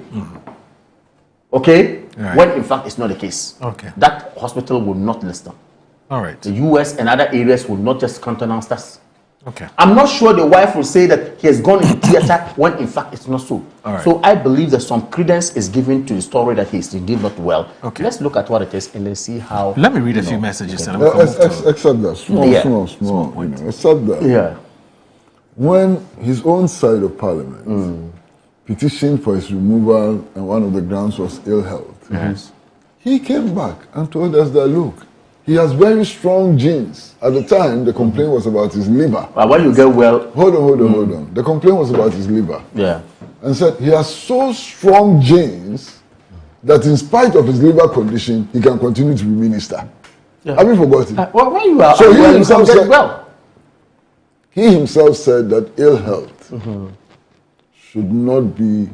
D: Okay?
C: Right.
D: When in fact it's not the case.
C: Okay.
D: That hospital will not listen.
C: All right.
D: The US and other areas will not just countenance us.
C: Okay.
D: I'm not sure the wife will say that he has gone into theater when in fact it's not so.
C: All right.
D: So I believe that some credence is given to the story that he's indeed not well.
C: Okay.
D: Let's look at what it is and then see how.
C: Let me read a few messages and we'll come move to-
E: Except that, small,
D: Yeah.
E: small, you know, except that.
D: Yeah.
E: When his own side of parliament petitioned for his removal and one of the grounds was ill health,
C: Yes.
E: he came back and told us that, look, he has very strong genes. At the time, the complaint was about his liver.
D: But when you get well,
E: Hold on. The complaint was about his liver.
D: yeah.
E: And said he has so strong genes that in spite of his liver condition, he can continue to be minister.
D: Yeah.
E: Have you forgotten?
D: Well, when you are
E: So he
D: well, you
E: himself
D: can get
E: said-
D: well.
E: He himself said that ill health should not be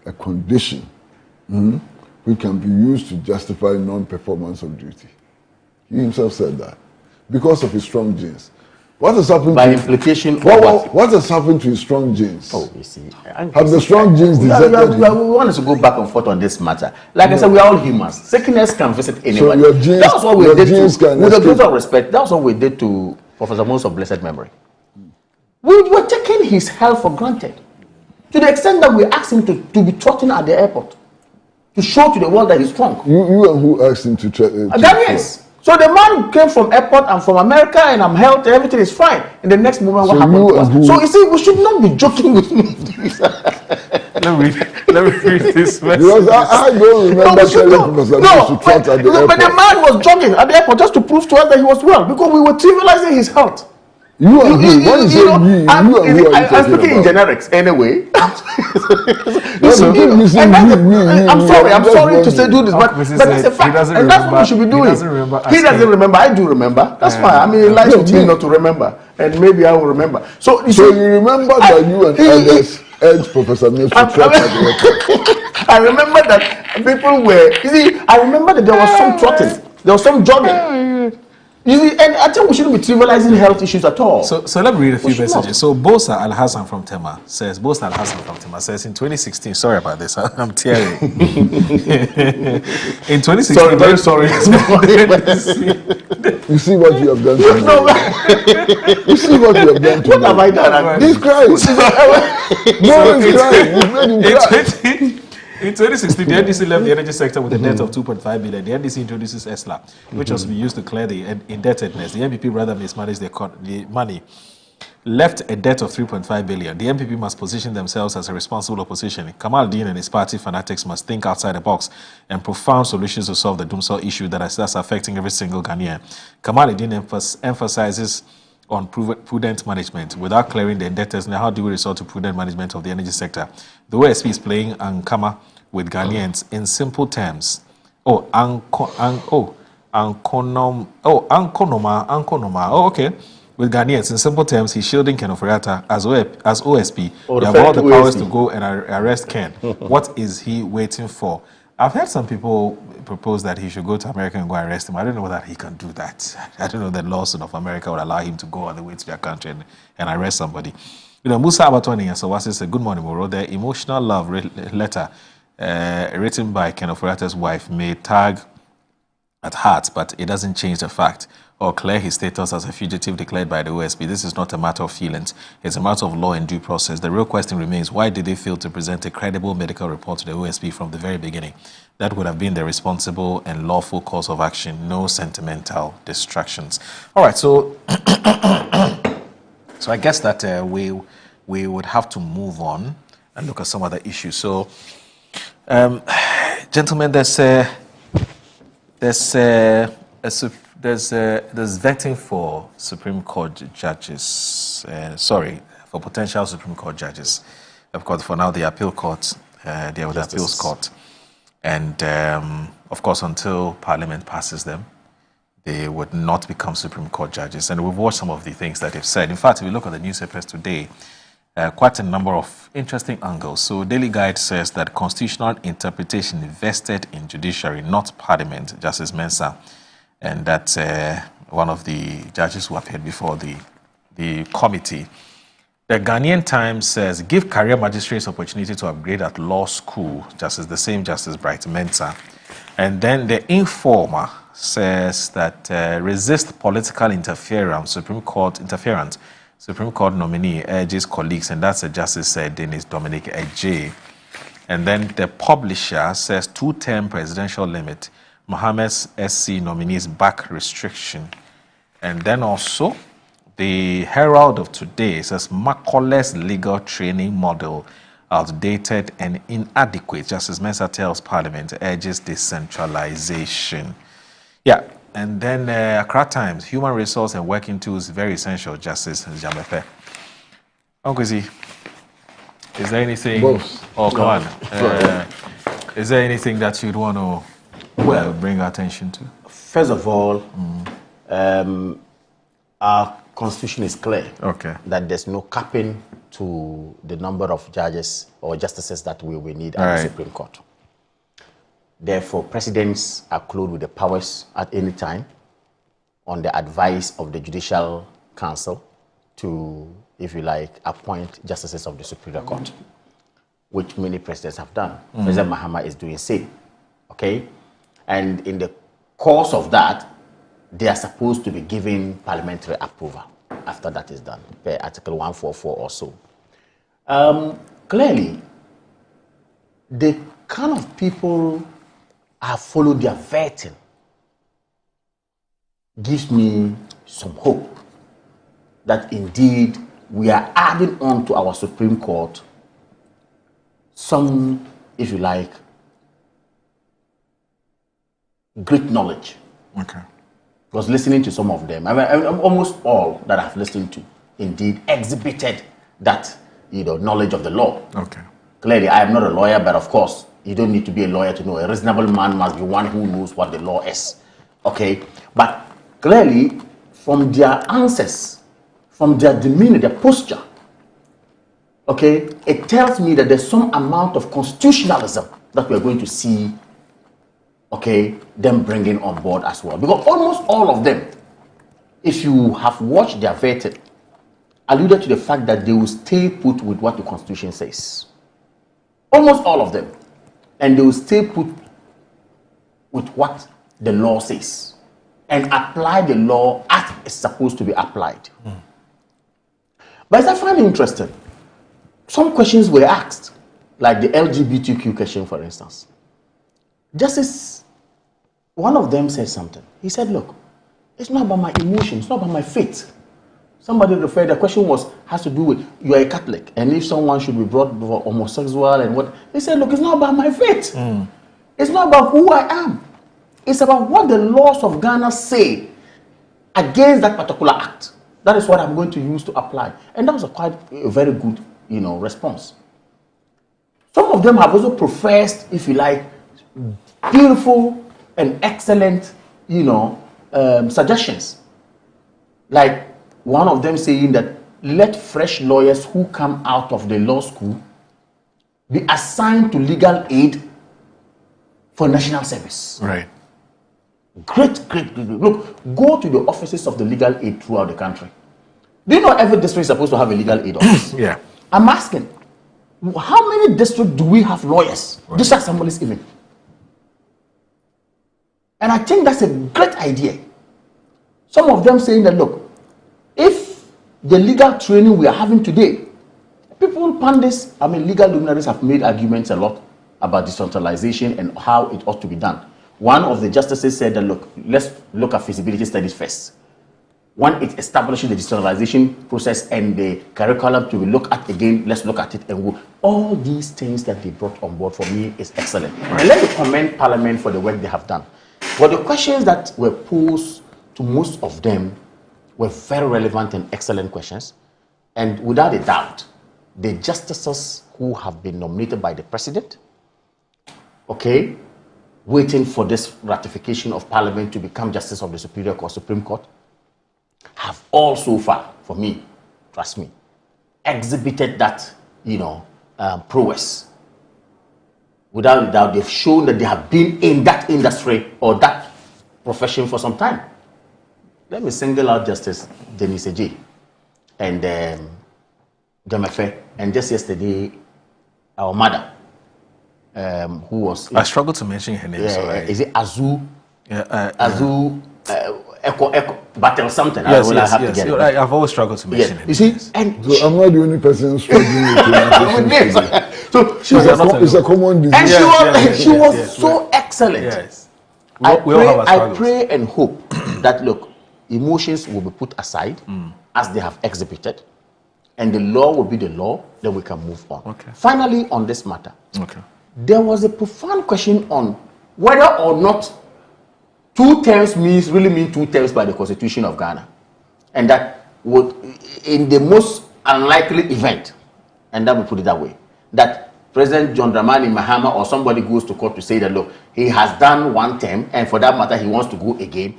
E: a condition which can be used to justify non-performance of duty. He himself said that because of his strong genes. What has happened
D: By
E: to
D: implication,
E: what has happened to his strong genes?
D: Oh, you see.
E: Have the strong genes deserted him?
D: We want us to go back and forth on this matter. Like I said, we are all humans. Sickness can visit anyone.
E: your genes-
D: That's what we
E: your
D: did
E: genes
D: to,
E: can
D: with a
E: escape.
D: great respect, that's what we did to Professor Mose of blessed memory. We were taking his health for granted. To the extent that we asked him to be trotting at the airport. To show to the world that he's strong.
E: You and who asked him to check?
D: Yes. So the man came from airport, I'm from America and I'm healthy, everything is fine. In the next moment, what
E: So
D: happened
E: you
D: to us?
E: and who-
D: So you see, we should not be joking with me.
C: Let me read this message.
E: Because I don't remember
D: we should
E: telling Professor Mose to trot at the
D: no, but the
E: airport.
D: man was jogging at the airport just to prove to us that he was well because we were trivializing his health.
E: You and who? What is it?
D: I'm
E: You and who are you
D: I'm
E: talking
D: speaking in
E: about?
D: generics anyway.
E: So, you see,
D: and that's I'm
E: you,
D: sorry
E: that's
D: to say do this, but
C: Mrs.
D: that's a
C: said he
D: fact,
C: doesn't
D: and that's what we should be
C: remember- he
D: doing.
C: doesn't remember
D: He doesn't
C: asking.
D: remember. I do remember. That's fine. I mean, it lies with me not to remember, and maybe I will remember. So you
E: So
D: see,
E: you remember that you and others urged Professor Mose to trot at the airport?
D: I remember that people were. You see, I remember that there was some trotting, there was some jogging. You see, and I think we shouldn't be trivializing health issues at all.
C: So let me read a few
D: should
C: messages.
D: not.
C: So Bosa Al Hassan from Tema says, in 2016, sorry about this, I'm tearing. In 2016,
D: Sorry, very sorry.
E: You see what you have done to
D: No,
E: me. You see what you have done to
D: what
E: me.
D: have I done?
E: He's crying. No, he's crying. He's made him cry.
C: In 2016, the NDC left the energy sector with a debt of 2.5 billion. The NDC introduces ESLA, which was to be used to clear the indebtedness. The NPP rather mismanaged the money, left a debt of 3.5 billion. The NPP must position themselves as a responsible opposition. Kamal Dean and his party fanatics must think outside the box and profound solutions to solve the Doomsday issue that's affecting every single Ghanaian. Kamal Dean emphasizes on prudent management. Without clearing the indebtedness, how do we resort to prudent management of the energy sector? The OSP is playing Ankama with Ghanaians in simple terms. Ankonoma. Okay. With Ghanaians, in simple terms, he's shielding Ken Oforiatta as OSP.
D: Oh,
C: you have
D: referring
C: all the
D: to
C: powers
D: OSP.
C: to go and arrest Ken. What is he waiting for? I've heard some people propose that he should go to America and go and arrest him. I don't know whether he can do that. I don't know that laws of America would allow him to go all the way to their country and arrest somebody. You know, Musa Abatwani and Sawasi said, "Good morning, Moro." The emotional love letter written by Ken Oforiatta's wife may tag at heart, but it doesn't change the fact or clear his status as a fugitive declared by the OSP. This is not a matter of feelings. It's a matter of law and due process. The real question remains, why did they fail to present a credible medical report to the OSP from the very beginning? That would have been the responsible and lawful course of action, no sentimental distractions. All right, so so I guess that we would have to move on and look at some other issues. So, gentlemen, there's there's vetting for Supreme Court judges. For potential Supreme Court judges. Of course, for now, the appeal court, they are with the appeals court. And of course, until Parliament passes them, they would not become Supreme Court judges. And we've watched some of the things that they've said. In fact, if you look at the newspapers today, quite a number of interesting angles. So Daily Guide says that constitutional interpretation vested in judiciary, not Parliament, Justice Mensah. And that's one of the judges who appeared before the committee. The Ghanaian Times says, give career magistrates opportunity to upgrade at law school, the same Justice Bright Mensah. And then the Informer says that resist political interference, Supreme Court nominee urges colleagues, and that's a Justice Dennis Dominic Ejay. And then the Publisher says 2-term presidential limit, Mohammed's SC nominees back restriction. And then also, the Herald of today says Macaulay's legal training model outdated and inadequate. Justice Mensah tells Parliament urges decentralization. Yeah, and then Accra Times, human resource and working tools very essential. Justice Jamefe. Uncle Z, is there anything? Oh, come on. Is there anything that you'd want to bring attention to?
D: First of all, our Constitution is clear that there's no capping to the number of judges or justices that we will need at the Supreme Court. Therefore, presidents are clothed with the powers at any time on the advice of the Judicial Council to, if you like, appoint justices of the Superior Court, which many presidents have done. President Mahama is doing the same. Okay? And in the course of that, they are supposed to be given parliamentary approval after that is done, per Article 144 or so. Clearly, the kind of people have followed their vetting gives me some hope that indeed we are adding on to our Supreme Court some, if you like, great knowledge.
C: Okay.
D: Because listening to some of them, I mean, almost all that I've listened to, indeed exhibited that, knowledge of the law.
C: Okay.
D: Clearly, I am not a lawyer, but of course, you don't need to be a lawyer to know. A reasonable man must be one who knows what the law is. Okay? But clearly, from their answers, from their demeanor, their posture, okay, it tells me that there's some amount of constitutionalism that we're going to see, okay, them bringing on board as well. Because almost all of them, if you have watched their vetting, alluded to the fact that they will stay put with what the Constitution says. Almost all of them. And they will stay put with what the law says and apply the law as it's supposed to be applied. But as I find interesting, some questions were asked, like the LGBTQ question, for instance. Justice, one of them said something. He said, look, it's not about my emotions, it's not about my faith. Somebody referred, the question has to do with, you are a Catholic, and if someone should be brought for homosexual and what, he said, look, it's not about my faith. It's not about who I am. It's about what the laws of Ghana say against that particular act. That is what I'm going to use to apply. And that was a very good, response. Some of them have also professed, if you like, beautiful and excellent, suggestions. Like one of them saying that let fresh lawyers who come out of the law school be assigned to legal aid for national service.
C: Right.
D: Great. Look, go to the offices of the legal aid throughout the country. Do you know every district is supposed to have a legal aid office?
C: Yeah.
D: I'm asking, how many districts do we have lawyers?
C: Right.
D: District assemblies even. And I think that's a great idea. Some of them saying that, look, if the legal training we are having today, people, pundits, legal luminaries have made arguments a lot about decentralization and how it ought to be done. One of the justices said that, look, let's look at feasibility studies first. When it establishes the decentralization process and the curriculum to be looked at again, let's look at it and go. All these things that they brought on board for me is excellent. Right. And let me commend Parliament for the work they have done. But the questions that were posed to most of them were very relevant and excellent questions. And without a doubt, the justices who have been nominated by the president, okay, waiting for this ratification of Parliament to become Justice of the Superior Court, Supreme Court, have all so far, for me, trust me, exhibited that, prowess. Without a doubt, they've shown that they have been in that industry or that profession for some time. Let me single out Justice Denise J. and Jamefe, and just yesterday, our mother, who was...
C: I struggle to mention her name,
D: is it Azu?
C: Yeah,
D: Azu... Echo, Battle something.
C: Yes,
D: I have to get it.
C: I've always struggled to mention it.
D: You see, and
E: So I'm not the only person struggling with pronunciation today.
D: so she
E: It's a common disease.
D: and she was so excellent.
C: Yes.
D: I pray and hope that, look, emotions will be put aside as they have exhibited, and the law will be the law, then we can move on.
C: Okay.
D: Finally, on this matter,
C: there
D: was a profound question on whether or not 2 terms really mean 2 terms by the Constitution of Ghana, and that would, in the most unlikely event, and that we put it that way, that President John Dramani Mahama or somebody goes to court to say that, look, he has done 1 term, and for that matter, he wants to go again.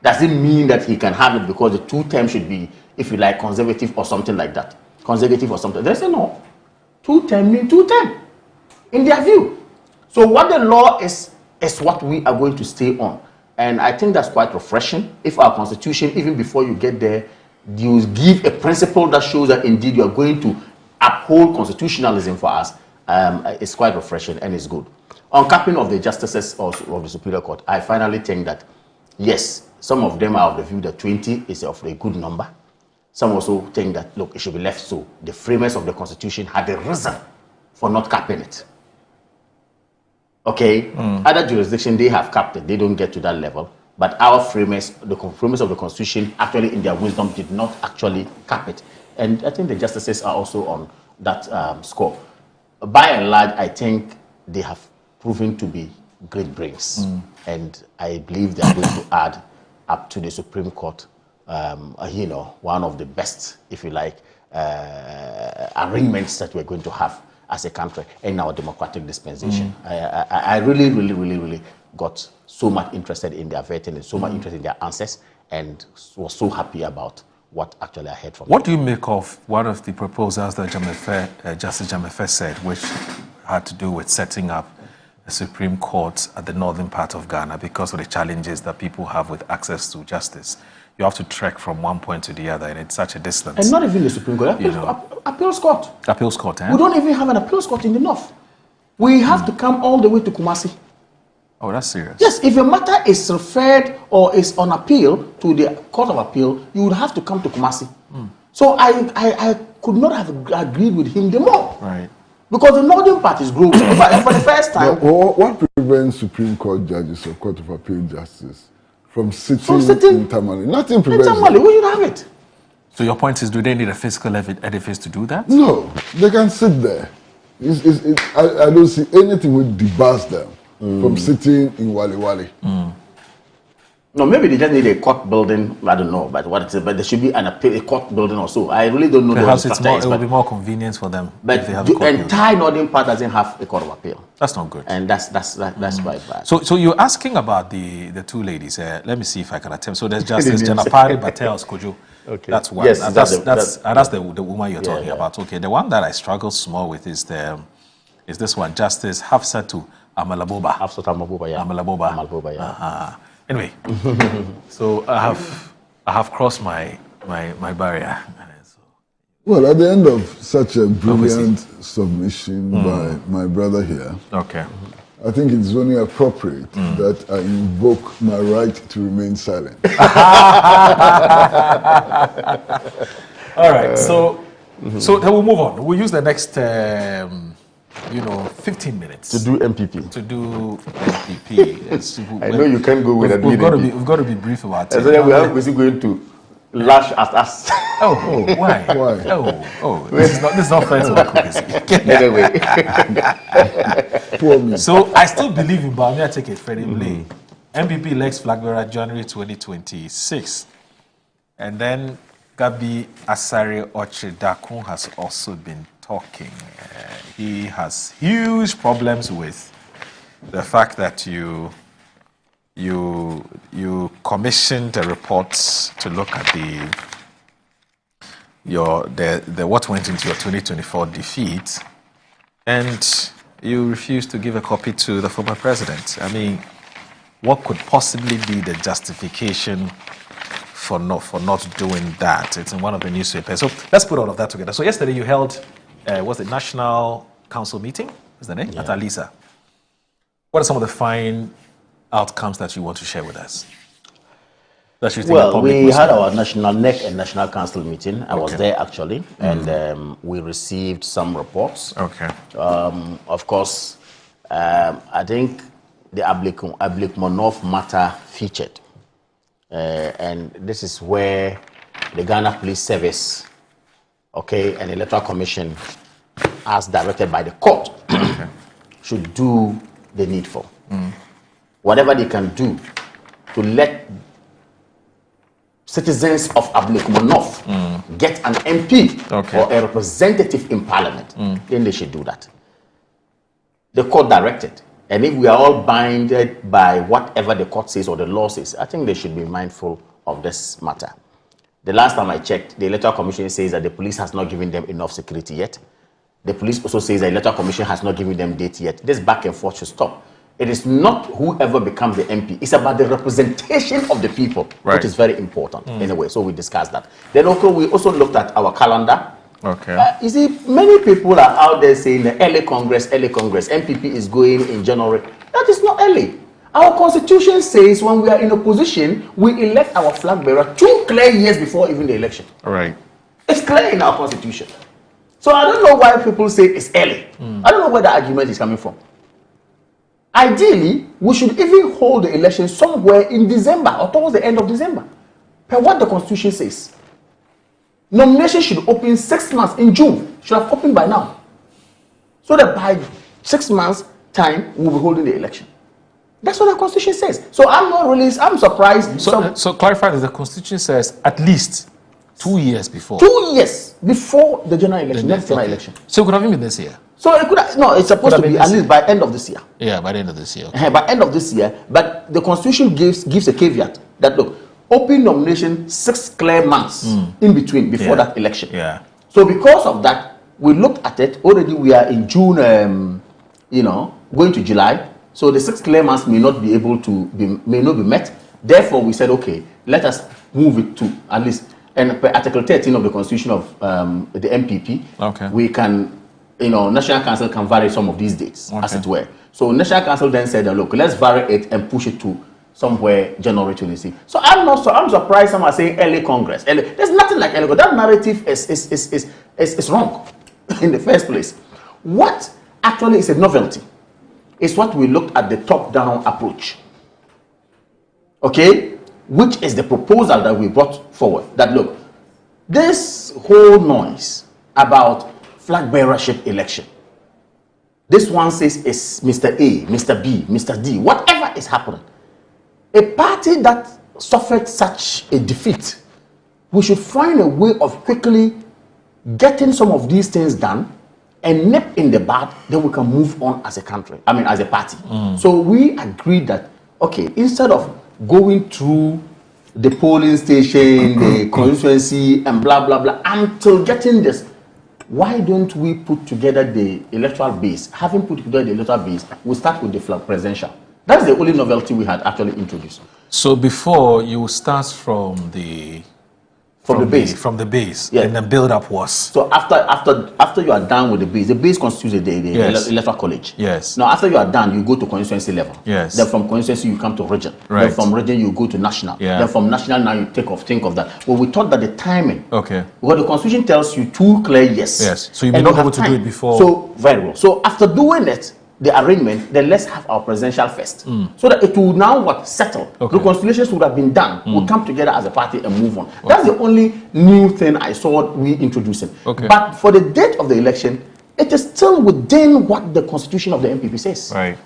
D: Does it mean that he can have it because the 2 terms should be, if you like, conservative or something like that? Consecutive or something. They say no. 2 term mean 2 term, in their view. So what the law is what we are going to stay on. And I think that's quite refreshing. If our constitution, even before you get there, you give a principle that shows that indeed you are going to uphold constitutionalism for us, it's quite refreshing and it's good. On capping of the justices of the Superior Court, I finally think that, yes, some of them are of the view that 20 is of a good number. Some also think that, look, it should be left so. The framers of the constitution had a reason for not capping it. Okay, other jurisdictions, they have capped it. They don't get to that level. But our framers, the framers of the Constitution, actually in their wisdom did not actually cap it. And I think the justices are also on that score. By and large, I think they have proven to be great brains. And I believe they are going to add up to the Supreme Court, one of the best, if you like, arrangements that we're going to have as a country in our democratic dispensation. I really got so much interested in their vetting and so much interested in their answers, and was so happy about what actually I heard from them.
C: What do you make of one of the proposals that Justice Jamefe said, which had to do with setting up a Supreme Court at the northern part of Ghana because of the challenges that people have with access to justice? You have to trek from one point to the other, and it's such a distance.
D: And not even the Supreme Court, appeals court.
C: Appeals court, eh?
D: We don't even have an appeals court in the north. We have to come all the way to Kumasi.
C: Oh, that's serious.
D: Yes, if a matter is referred or is on appeal to the Court of Appeal, you would have to come to Kumasi. So I could not have agreed with him the more.
C: Right.
D: Because the northern part is growing. For the first time.
E: What prevents Supreme Court judges or Court of Appeal justice from sitting in Tamale? Nothing prevents
D: in Tamale, we should have it.
C: So your point is, do they need a physical edifice to do that?
E: No, they can sit there. I don't see anything which debars them from sitting in Wali Wali.
D: No, maybe they just need a court building. I don't know, but there should be a court building or so. I really don't know.
C: Perhaps it will be more convenient for them.
D: But
C: if they have
D: the
C: a
D: entire northern part doesn't have a Court of Appeal.
C: That's not good.
D: And that's quite bad.
C: So you're asking about the 2 ladies. Let me see if I can attempt. So there's Justice Janapari Battels Kojo.
D: Okay.
C: That's one.
D: Yes,
C: that's the woman you're talking about. Okay. The one that I struggle small with is this one, Justice Hafsatu Amalaboba.
D: Hafsatu Amalaboba, yeah.
C: Amalaboba, yeah. Anyway, so I have crossed my barrier.
E: Well, at the end of such a brilliant submission by my brother here,
C: okay,
E: I think it's only appropriate that I invoke my right to remain silent.
C: All right, so then we'll move on. We'll use the next 15 minutes
D: to do NPP.
C: NPP.
D: I know you can't go with
C: we've got to be brief about it.
D: So we are going to lash at us.
C: Why?
E: Why?
C: This is not fair to work
D: Anyway.
E: Poor me.
C: So I still believe in Bamia take it fairly. NPP elects flag bearer January 2026. And then Gabi Asare Ochidakun has also been talking. He has huge problems with the fact that you commissioned a report to look at the what went into your 2024 defeat, and you refused to give a copy to the former president. I mean, what could possibly be the justification for not doing that? It's in one of the newspapers. So let's put all of that together. So yesterday you held, was it National Council meeting? Is the name? At Alisa. What are some of the fine outcomes that you want to share with us? That you think
D: Well, we had our national NEC and National Council meeting. I was there actually, and we received some reports.
C: Okay.
D: Of course, I think the Ablik-Monof matter featured. And this is where the Ghana Police Service, and the Electoral Commission, as directed by the court, should do the needful. Whatever they can do to let citizens of Ablik-Monof get an MP or a representative in Parliament, then they should do that. The court directed. And if we are all binded by whatever the court says or the law says, I think they should be mindful of this matter. The last time I checked, the Electoral Commission says that the police has not given them enough security yet. The police also says that the Electoral Commission has not given them date yet. This back and forth should stop. It is not whoever becomes the MP. It's about the representation of the people, which is very important anyway. So we discussed that. Then we also looked at our calendar. You see, many people are out there saying the early Congress, NPP is going in January. That is not early. Our constitution says when we are in opposition, we elect our flag bearer 2 clear years before even the election. It's clear in our constitution. So I don't know why people say it's early. I don't know where the argument is coming from. Ideally, we should even hold the election somewhere in December or towards the end of December, per what the constitution says. Nomination should open 6 months in June. Should have opened by now. So that by 6 months' time, we'll be holding the election. That's what the constitution says. So I'm surprised.
C: So clarify that the constitution says at least 2 years before.
D: 2 years before the general election, next general election.
C: So it could have been this year.
D: So it could have, no, it's supposed to be at least by end of this year.
C: Yeah, by the end of this year.
D: By end of this year, but the constitution gives a caveat that look, open nomination 6 clear months in between before that election. So because of that, we looked at it. Already we are in June, going to July. So the 6 clear months may not be met. Therefore, we said, okay, let us move it to at least, and per Article 13 of the Constitution of the NPP, we can, National Council can vary some of these dates, as it were. So National Council then said, look, let's vary it and push it to somewhere January 26. So I'm surprised some are saying early Congress. There's nothing like early. That narrative is wrong in the first place. What actually is a novelty is what we looked at the top-down approach. Which is the proposal that we brought forward. That look, this whole noise about flag bearership election, this one says it's Mr. A, Mr. B, Mr. D, whatever is happening. A party that suffered such a defeat, we should find a way of quickly getting some of these things done and nip in the bud, then we can move on as a country, as a party. So we agreed that, instead of going through the polling station, the constituency, and blah, blah, blah, until getting this, why don't we put together the electoral base? Having put together the electoral base, we start with the flag presidential. That's the only novelty we had actually introduced.
C: So before you start from the base, and the build-up was.
D: So after you are done with the base constitutes the electoral college.
C: Yes.
D: Now after you are done, you go to constituency level.
C: Yes.
D: Then from constituency you come to region.
C: Right.
D: Then from region you go to national.
C: Yeah.
D: Then from national now you think of that. Well, we thought that the timing.
C: Okay.
D: Well, the constitution tells you 2 clear years.
C: Yes. So you may not be able to do it before.
D: So very well. So after doing it, the arrangement, then let's have our presidential first. So that it will now settle.
C: Okay.
D: Reconciliations would have been done. We'll come together as a party and move on. That's the only new thing I saw we introducing. But for the date of the election, it is still within what the constitution of the NPP says.
C: Right.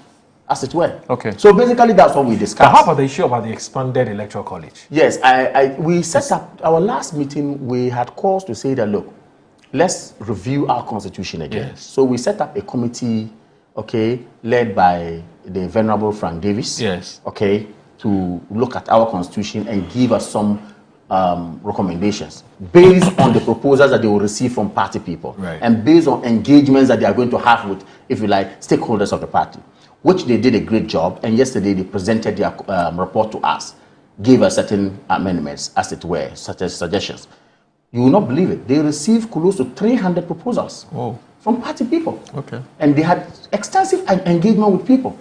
D: as it were.
C: Okay.
D: So basically, that's what we
C: But
D: discussed.
C: how about the issue about the expanded electoral college?
D: Yes, we set up our last meeting. We had calls to say that, look, let's review our constitution again.
C: Yes.
D: So we set up a committee, okay, led by the Venerable Frank Davis.
C: Yes.
D: Okay, to look at our constitution and give us some recommendations based on the proposals that they will receive from party people,
C: Right.
D: and based on engagements that they are going to have with, if you like, stakeholders of the party, which they did a great job. And yesterday they presented their report to us, gave us certain amendments, as it were, such as suggestions. You will not believe it. They received close to 300 proposals from party people.
C: Okay.
D: And they had extensive engagement with people.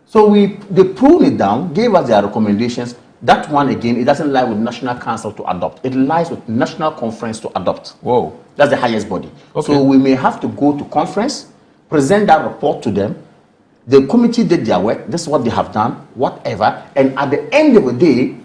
D: So they pruned it down, gave us their recommendations. That one, again, it doesn't lie with National Council to adopt. It lies with National Conference to adopt.
C: Whoa.
D: That's the highest body.
C: Okay.
D: So we may have to go to conference, present that report to them. The committee did their work. This is what they have done, whatever. And at the end of the day,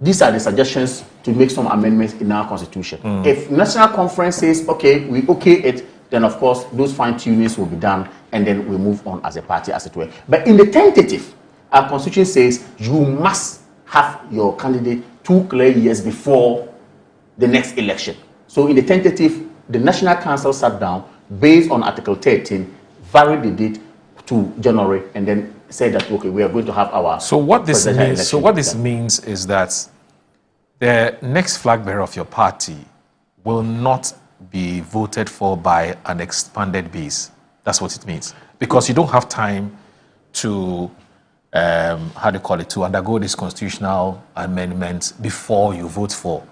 D: these are the suggestions to make some amendments in our constitution. If National Conference says, okay, we okay it, then of course those fine-tunings will be done, and then we move on as a party, as it were. But in the tentative, our constitution says you must have your candidate 2 clear years before the next election. So in the tentative, the National Council sat down based on Article 13, varied the date to January, and then said that, okay, we are going to have our
C: So what this
D: presidential
C: means? So
D: election
C: what this
D: then.
C: means is that the next flag bearer of your party will not be voted for by an expanded base. That's what it means, because you don't have time to how do you call it, to undergo this constitutional amendments before you vote for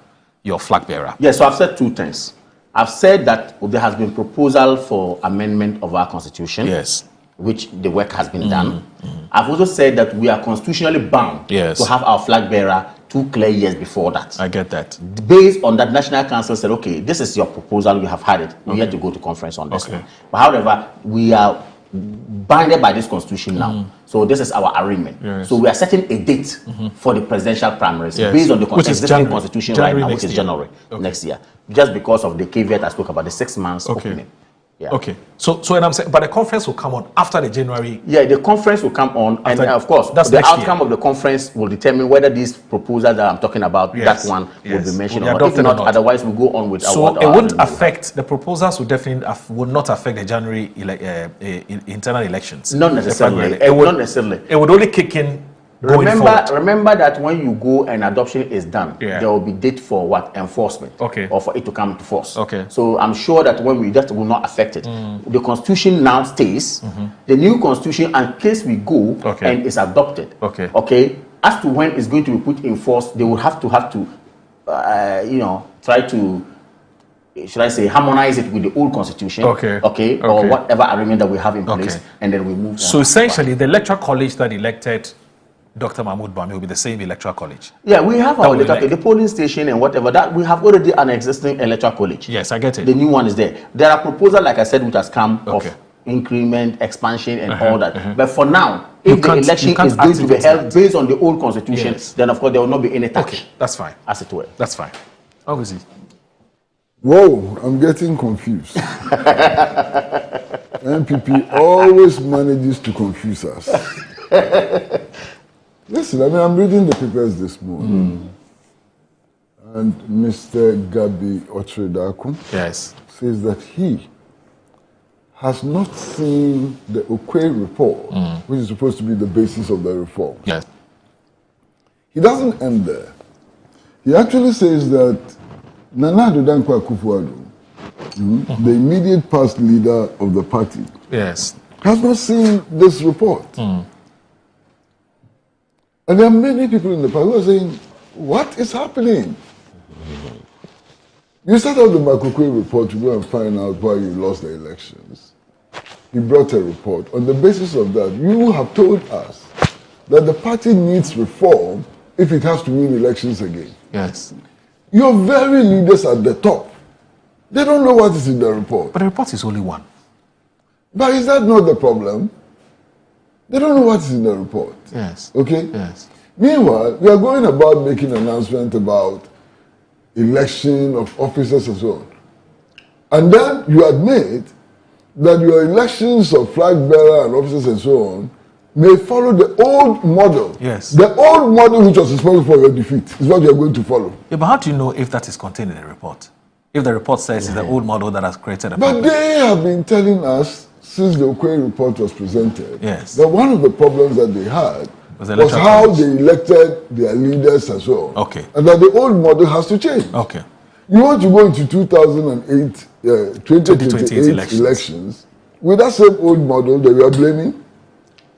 C: your flag bearer.
D: Yes, so I've said 2 things. I've said that there has been proposal for amendment of our constitution.
C: Yes.
D: Which the work has been done. I've also said that we are constitutionally bound
C: Yes.
D: to have our flag bearer 2 clear years before that.
C: I get that.
D: Based on that, National Council said, okay, this is your proposal, we have had it. We have to go to conference on this
C: Okay.
D: one. But however, we are binded by this constitution now. So this is our arraignment.
C: Yes.
D: So we are setting a date for the presidential primaries
C: Yes.
D: based on the
C: Which is
D: existing
C: January.
D: constitution
C: January
D: right now,
C: next
D: which is
C: year.
D: January
C: Okay.
D: next year. Just because of the caveat I spoke about, the 6 months
C: Okay.
D: opening. Yeah.
C: Okay. So and I'm saying, but the conference will come on after the January.
D: Yeah, the conference will come on, and
C: After-
D: of course,
C: that's
D: the
C: next
D: outcome
C: year.
D: of the conference will determine whether these proposals that I'm talking about,
C: Yes,
D: that one,
C: yes,
D: will be mentioned
C: will be
D: or not. If
C: adopted or
D: not,
C: not.
D: otherwise we'll go on with
C: So
D: what
C: it
D: our
C: won't
D: agenda will
C: affect the proposals. Will definitely will not affect the January internal elections.
D: have. Not
C: The
D: necessarily.
C: primary. It would
D: Not necessarily.
C: It would only kick in. Going forward.
D: Remember that when you go and adoption is done,
C: Yeah.
D: there will be date for what? Enforcement.
C: Okay.
D: Or for it to come into force.
C: Okay.
D: So I'm sure that that will not affect it. The constitution now stays. The new constitution, in case we go
C: Okay.
D: and it's adopted.
C: Okay.
D: Okay. As to when it's going to be put in force, they will have to try to, should I say, harmonize it with the old constitution.
C: Okay.
D: Okay. Or
C: Okay.
D: whatever agreement that we have in place,
C: Okay.
D: and then we move on.
C: So essentially, the electoral college that elected Dr. Mahmoud Bami will be the same electoral college.
D: Yeah, we have
C: That
D: our
C: will
D: electoral,
C: elect.
D: the polling station and whatever that we have already an existing electoral college.
C: Yes, I get it.
D: The new one is there. There are proposals, like I said, which has come
C: Okay.
D: of increment, expansion, and all that. But for now,
C: You
D: if the
C: can't-
D: election
C: you can't
D: is going to be
C: activate
D: held
C: that.
D: based on the old constitution,
C: Yes.
D: then of course there will not be any touch,
C: Okay, that's fine.
D: as it were.
C: That's fine. Obviously.
E: Whoa, I'm getting confused. NPP always manages to confuse us. Listen, I'm reading the papers this morning, and Mr. Gabi Otredakun
C: Yes.
E: says that he has not seen the Okwe report, which is supposed to be the basis of the reform.
C: Yes.
E: He doesn't end there. He actually says that Nana Addo Dankwa Akufo-Addo, the immediate past leader of the party,
C: Yes.
E: has not seen this report. And there are many people in the party who are saying, what is happening? You set out the Makokwe report to go and find out why you lost the elections. He brought a report. On the basis of that, you have told us that the party needs reform if it has to win elections again.
C: Yes.
E: Your very leaders at the top, they don't know what is in the report.
C: But the report is only one.
E: But is that not the problem? They don't know what is in the report.
C: Yes.
E: Okay?
C: Yes.
E: Meanwhile, we are going about making an announcement about election of officers and so on. And then you admit that your elections of flag bearer and officers and so on may follow the old model.
C: Yes.
E: The old model which was responsible for your defeat is what you are going to follow.
C: Yeah, but how do you know if that is contained in the report? If the report says it's the old model that has created a
E: But
C: problem.
E: they have been telling us since the Okoye report was presented
C: Yes.
E: that one of the problems that they had
C: Was
E: was
C: electoral
E: how
C: college.
E: they elected their leaders as well.
C: Okay.
E: And that the old model has to change.
C: Okay.
E: You want to go into 2008, 2028
C: elections.
E: elections with that same old model that we are blaming?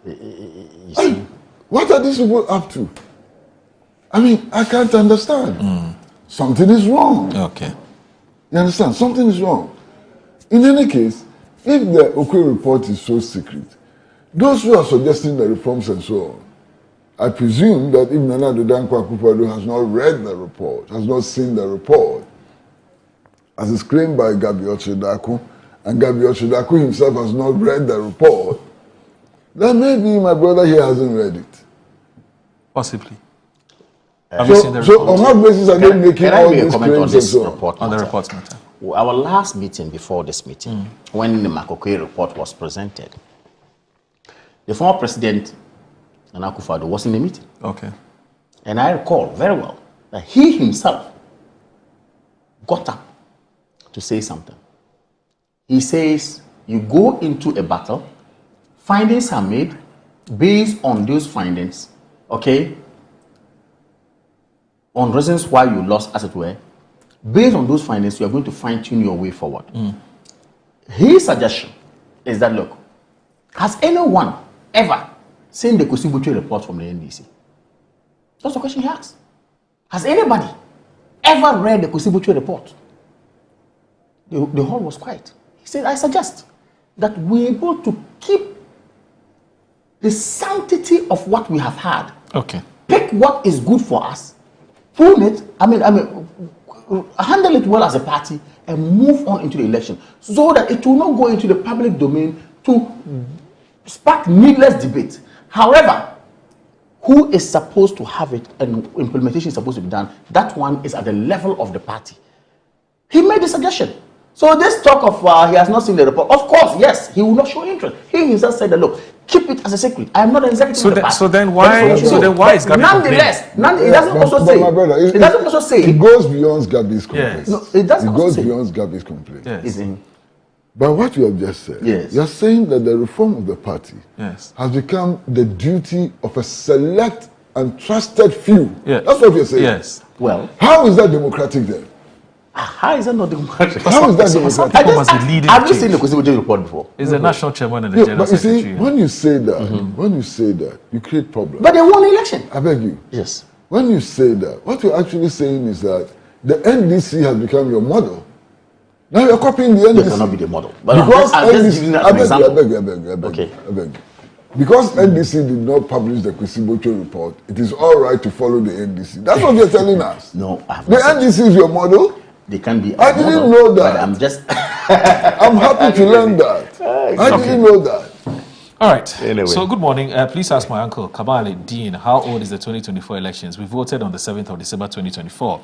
D: You see,
E: What are these people up to? I mean, I can't understand. Something is wrong.
C: Okay.
E: You understand? Something is wrong. In any case, if the Okoye report is so secret, those who are suggesting the reforms and so on, I presume that if Nana Dankwa Akufo-Addo has not read the report, has not seen the report, as is claimed by Gabi Ochedaku, and Gabi Ochedaku himself has not read the report, then maybe my brother here hasn't read it.
C: Possibly. Have you seen the
E: So
C: report?
E: on what basis are they making
D: can I
E: all
D: make a
E: these
D: comment on
E: claims and
D: this
E: so on?
D: report?
C: On the
D: matter?
C: reports matter.
D: Our last meeting before this meeting, when the Makokoe report was presented, the former president, Nana Akufo-Addo, was in the meeting.
C: Okay.
D: And I recall very well that he himself got up to say something. He says, you go into a battle, findings are made based on those findings, okay, on reasons why you lost, as it were. Based on those findings, you are going to fine-tune your way forward. His suggestion is that, look, has anyone ever seen the Kosibuchi report from the NDC? That's the question he asked. Has anybody ever read the Kosibuchi report? The hall was quiet. He said, I suggest that we're able to keep the sanctity of what we have had.
C: Okay.
D: Pick what is good for us, prune it, handle it well as a party, and move on into the election so that it will not go into the public domain to spark needless debate. However, who is supposed to have it and implementation is supposed to be done, that one is at the level of the party. He made the suggestion. So this talk of he has not seen the report, of course, yes, he will not show interest. He himself said that, look, keep it as a secret. I am not an executive of the party.
C: So then why is Gabi
D: nonetheless, it doesn't also say.
E: My brother,
D: It doesn't also say.
E: It goes beyond Gabi's complaint.
C: Yes.
D: No, it doesn't
E: It
D: also
E: goes
D: say.
E: beyond Gabi's complaint.
C: Yes.
D: Is in-
E: But what you have just said,
D: Yes.
E: you're saying that the reform of the party
C: Yes.
E: has become the duty of a select and trusted few.
C: Yeah.
E: That's what you're saying.
C: Yes.
D: Well,
E: How is that democratic then?
D: how is that not democratic?
E: How is that
C: some
E: democratic?
C: people must be leading
D: Have
C: the
D: you seen the
C: change.
D: Kosibuchi report before?
C: Is the national chairman and the
E: Yeah,
C: general
E: but you see,
C: secretary.
E: when you say that, you create problems.
D: But they won the election.
E: I beg you.
D: Yes.
E: When you say that, what you're actually saying is that the NDC has become your model. Now you're copying the NDC.
D: They cannot be the model. But
E: Because
D: I'm just
E: NDC
D: giving that
E: I
D: an
E: beg you, I
D: example.
E: beg you, I beg you, I beg
D: Okay.
E: you, I beg you. Because NDC did not publish the Kwesibocho report, it is all right to follow the NDC. That's what you're telling us.
D: No, I have
E: The
D: not said
E: NDC is your model.
D: they can be.
E: I didn't know that.
D: But I'm just.
E: I'm happy to learn that. I didn't know that.
C: All right.
D: Anyway.
C: So good morning. Please ask my uncle Kabale Dean, how old is the 2024 elections? We voted on the 7th of December 2024.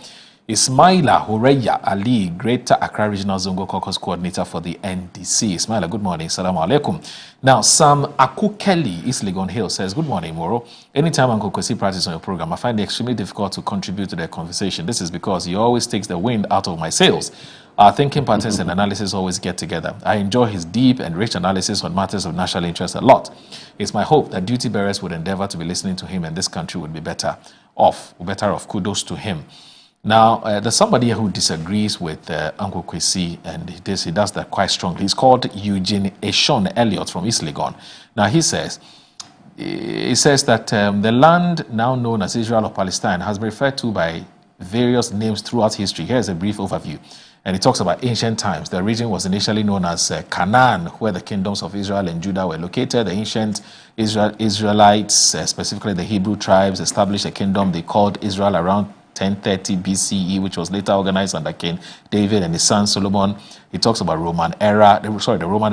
C: Ismaila Horeya Ali, Greater Accra Regional Zongo Caucus Coordinator for the NDC. Ismaila, good morning. Assalamu alaikum. Now, Sam Akukeli, East Legon Hill, says, good morning, Moro. Anytime Uncle Kwesi practice on your program, I find it extremely difficult to contribute to the conversation. This is because he always takes the wind out of my sails. Our thinking patterns and analysis always get together. I enjoy his deep and rich analysis on matters of national interest a lot. It's my hope that duty bearers would endeavor to be listening to him and this country would be better off. Kudos to him. Now, there's somebody who disagrees with Uncle Kwesi, and he does that quite strongly. He's called Eugene Eshon Elliott from East Legon. Now, he says that the land now known as Israel or Palestine has been referred to by various names throughout history. Here's a brief overview. And he talks about ancient times. The region was initially known as Canaan, where the kingdoms of Israel and Judah were located. The ancient Israelites, specifically the Hebrew tribes, established a kingdom they called Israel around 1030 BCE, which was later organized under King David and his son Solomon. He talks about the Roman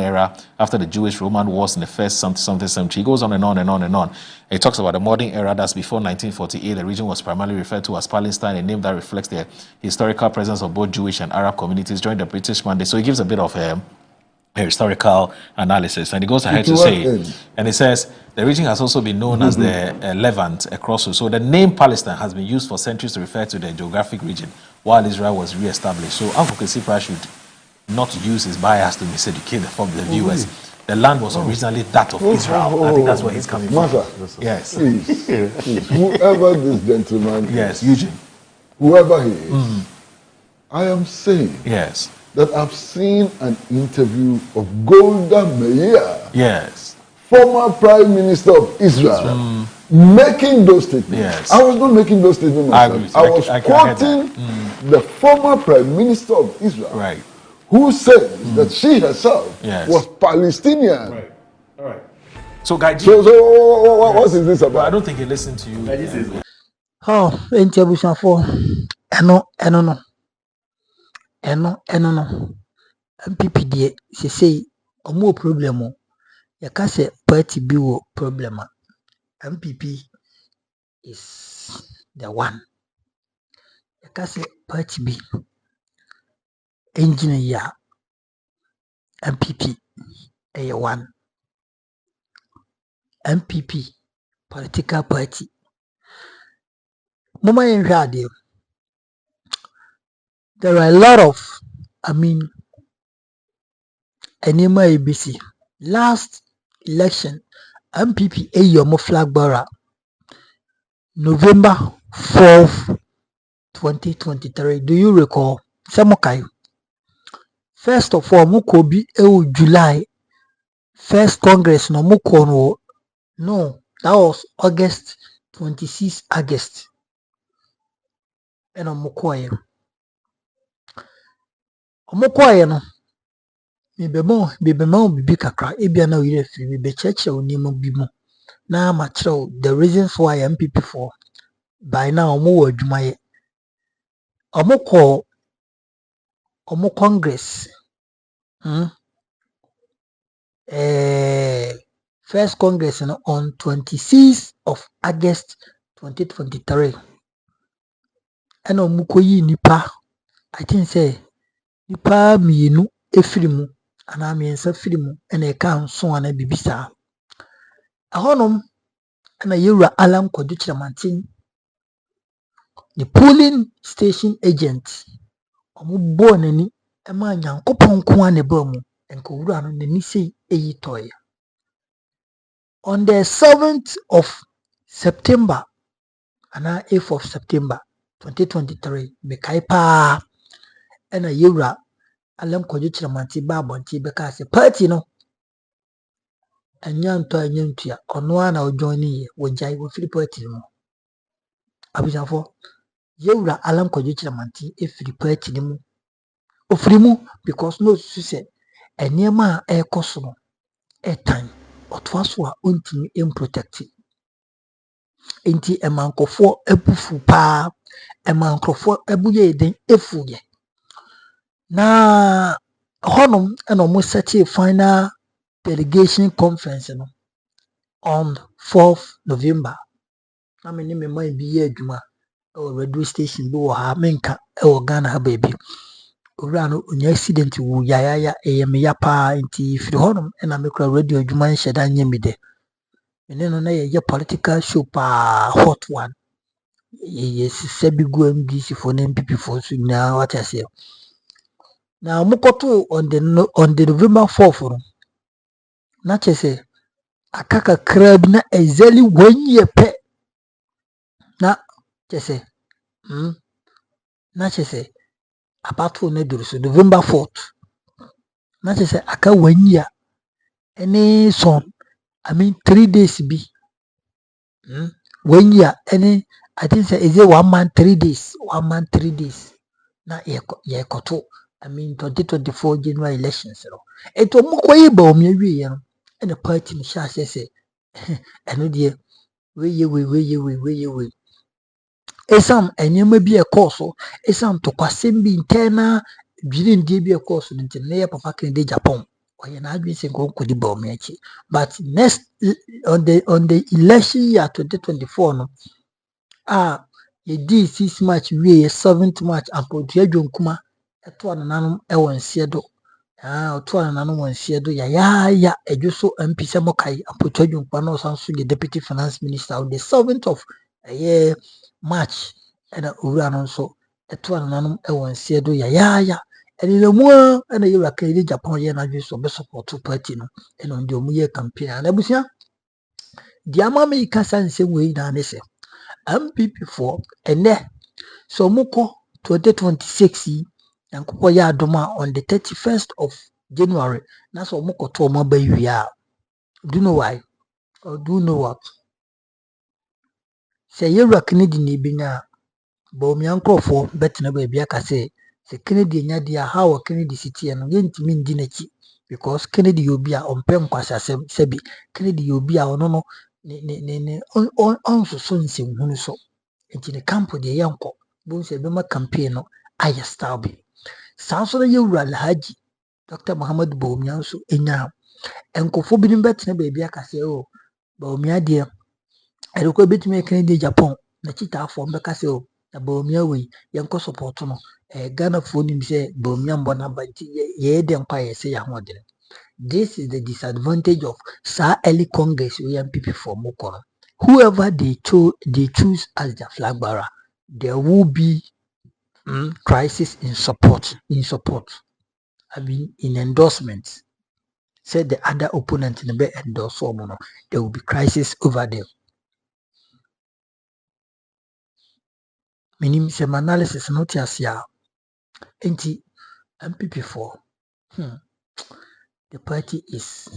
C: era after the Jewish-Roman wars in the first something century. He goes on and on and on and on. He talks about the modern era, that's before 1948. The region was primarily referred to as Palestine, a name that reflects the historical presence of both Jewish and Arab communities during the British mandate. So he gives a bit of a historical analysis, and he goes ahead
E: To
C: to
E: what
C: say,
E: end?
C: and he says, the region has also been known as the Levant, a crossroads. So the name Palestine has been used for centuries to refer to the geographic region while Israel was re-established. So Uncle Kesipra should not use his bias to miseducate the viewers. The land was originally that of Israel. I think that's where he's coming from.
E: Master,
C: Yes.
E: please, whoever this gentleman
C: Yes,
E: is,
C: Eugene.
E: whoever he is, I am saying
C: Yes.
E: that I've seen an interview of Golda Meir,
C: Yes.
E: former Prime Minister of Israel, making those statements.
C: Yes.
E: I was not making those statements
C: I agree.
E: myself. I was
C: I heard that.
E: quoting the former Prime Minister of Israel,
C: Right.
E: who said that she herself
C: Yes.
E: was Palestinian.
C: Right. All right. So, Guy G,
E: So what is this
C: I
E: about?
C: don't think he listened to you.
A: Oh, enti abusafo eno no MPP die sesei omo problem o yaka se party bi wo problem a MPP is the one yaka se party bi engine ya MPP one MPP political party mama yenhwe ade there are a lot of enema ABC last election MPP yomo flag bearer November 4th 2023 do you recall Samokai first of all mukobi July first congress no muko no that was August 26 August and mukoye no bibemo bibi kakra ebia na oyire firi be cheche onimo bi mu na ma kire the reasons why MPP for by now omo wo adwumaye omo congress first congress on 26th of August 2023 and omo koyi nipa I think say nipa mienu efiri mu ana miensa firi mu ena e ka nso ana bibisa ahonom ana yewura alam kwadu chiramantin the polling station agent omo bo nani e ma nyankopon ko ane ba mu enko wura no nani sei eyi toy on the 7th of September ana 8th of September 2023 bekai pa ena yewura alam kwadu chiramantin ba abonti be ka se party no enyantua ono ana o join ye wo jai wo free party mu abujafo yewura alam kwadu chiramantin e free party mu ofrimu because no su se enema a ekoso no etan otwaso a ontimi protect enti emankofo ebufu pa emankofo ebuye den efuye na honum eno mo set a final delegation conference no on 4th November na me ni me man bi ye adwuma o radio station bi wo ha menka e wo Ghana ha baby owura no onya accident wu yayaya me ya pa nti firi honum na me kura radio adwuma nheda nye me de ene no na ye political show pa hot one ye sebi gu MDC for NPP for so na what I say na mukoto on the November 4th no na chese akaka krab na exactly 1 year pe na chese na chese apato na duru so November 4th na chese aka 1 year any son 3 days bi 1 year any I think say is it 1 month 3 days 1 month 3 days na ye koto 2024 January elections no eto mukoyi ba omi awie no and the party ni sha say eno de we esam enyema bi e course esam to kwasem bi internal dwirindie bi e course nti na ye papa kan de Japan oye na adwi sen ko di ba omi achi but next on the election year 2024 no ye di 6 March we 7th March apotua dwonkuma eto ananom e won siedo otu ana no wansie do ya edwoso MP se mokai apoto adwumpa no sanso the deputy finance minister on the 7th of March na owura no nso etu ana no wansie do ya eni na mu na yewra kan di Japan ye na dwoso be support party no eno ndi omu ye campaign na busia di ama me kasa nsem we na ne se MPP for ene so mukọ 2026 yankopɔ yɛ adom a on the 31st of January na so mukɔto ɔmo aba wie do you know why or do you know what sɛ yɛwura Kennedy na ebenya Bawumia nkurɔfoɔ bɛtena baabi aka sɛ Kennedy enya deɛ ha wɔ Kennedy city no yɛntumi ndi n'akyi because Kennedy yɛ obi a ɔmpɛ nkwasasɛm sɛbi Kennedy yɛ obi a ɔno no ne ɔnsoso nsɛmhunu so nti ne camp deɛ yɛnkɔ bohu sɛ ɛbɛma campaign no ayɛ style bi saa nso no yɛwura Alhaji Dr. Muhammad Bawumia nso enya nkɔfoɔ binom bɛtena baabi aka sɛ o Bawumia deɛ ɛrekɔ bɛtumi Kennedy Japan na kyitaafoɔ mbɛka sɛ o na Bawumia wei yɛnkɔ support no Ghanafoɔ nim sɛ Bawumia mbɔ n'aba nti yɛyɛ dɛ nkɔ ayɛ sɛ yɛahoɔden. This is the disadvantage of early Congress we MPP for Mukoro. Whoever they choose as their flag bearer, there will be crisis in support. I mean in endorsements. Said the other opponent in the bed endorse one, there will be crisis over there. Meaning some analysis not as ya. Anti MPP for the party is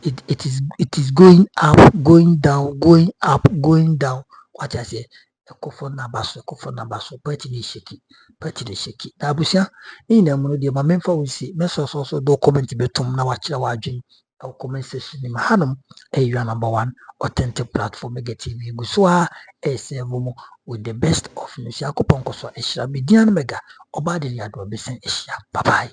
A: it is going up, going down, going up, going down. What I say, a coffin nabaso, party is shaky. Now, Busia, in a mono, the mamma will see, Messos also do comment betum na watch our dream. Our comment session in Hanum, a number one authentic platform, negative. Gusua, a sevomo with the best of Nusia Coponcoso, a shabby Dian Mega, or bad in your Bye bye.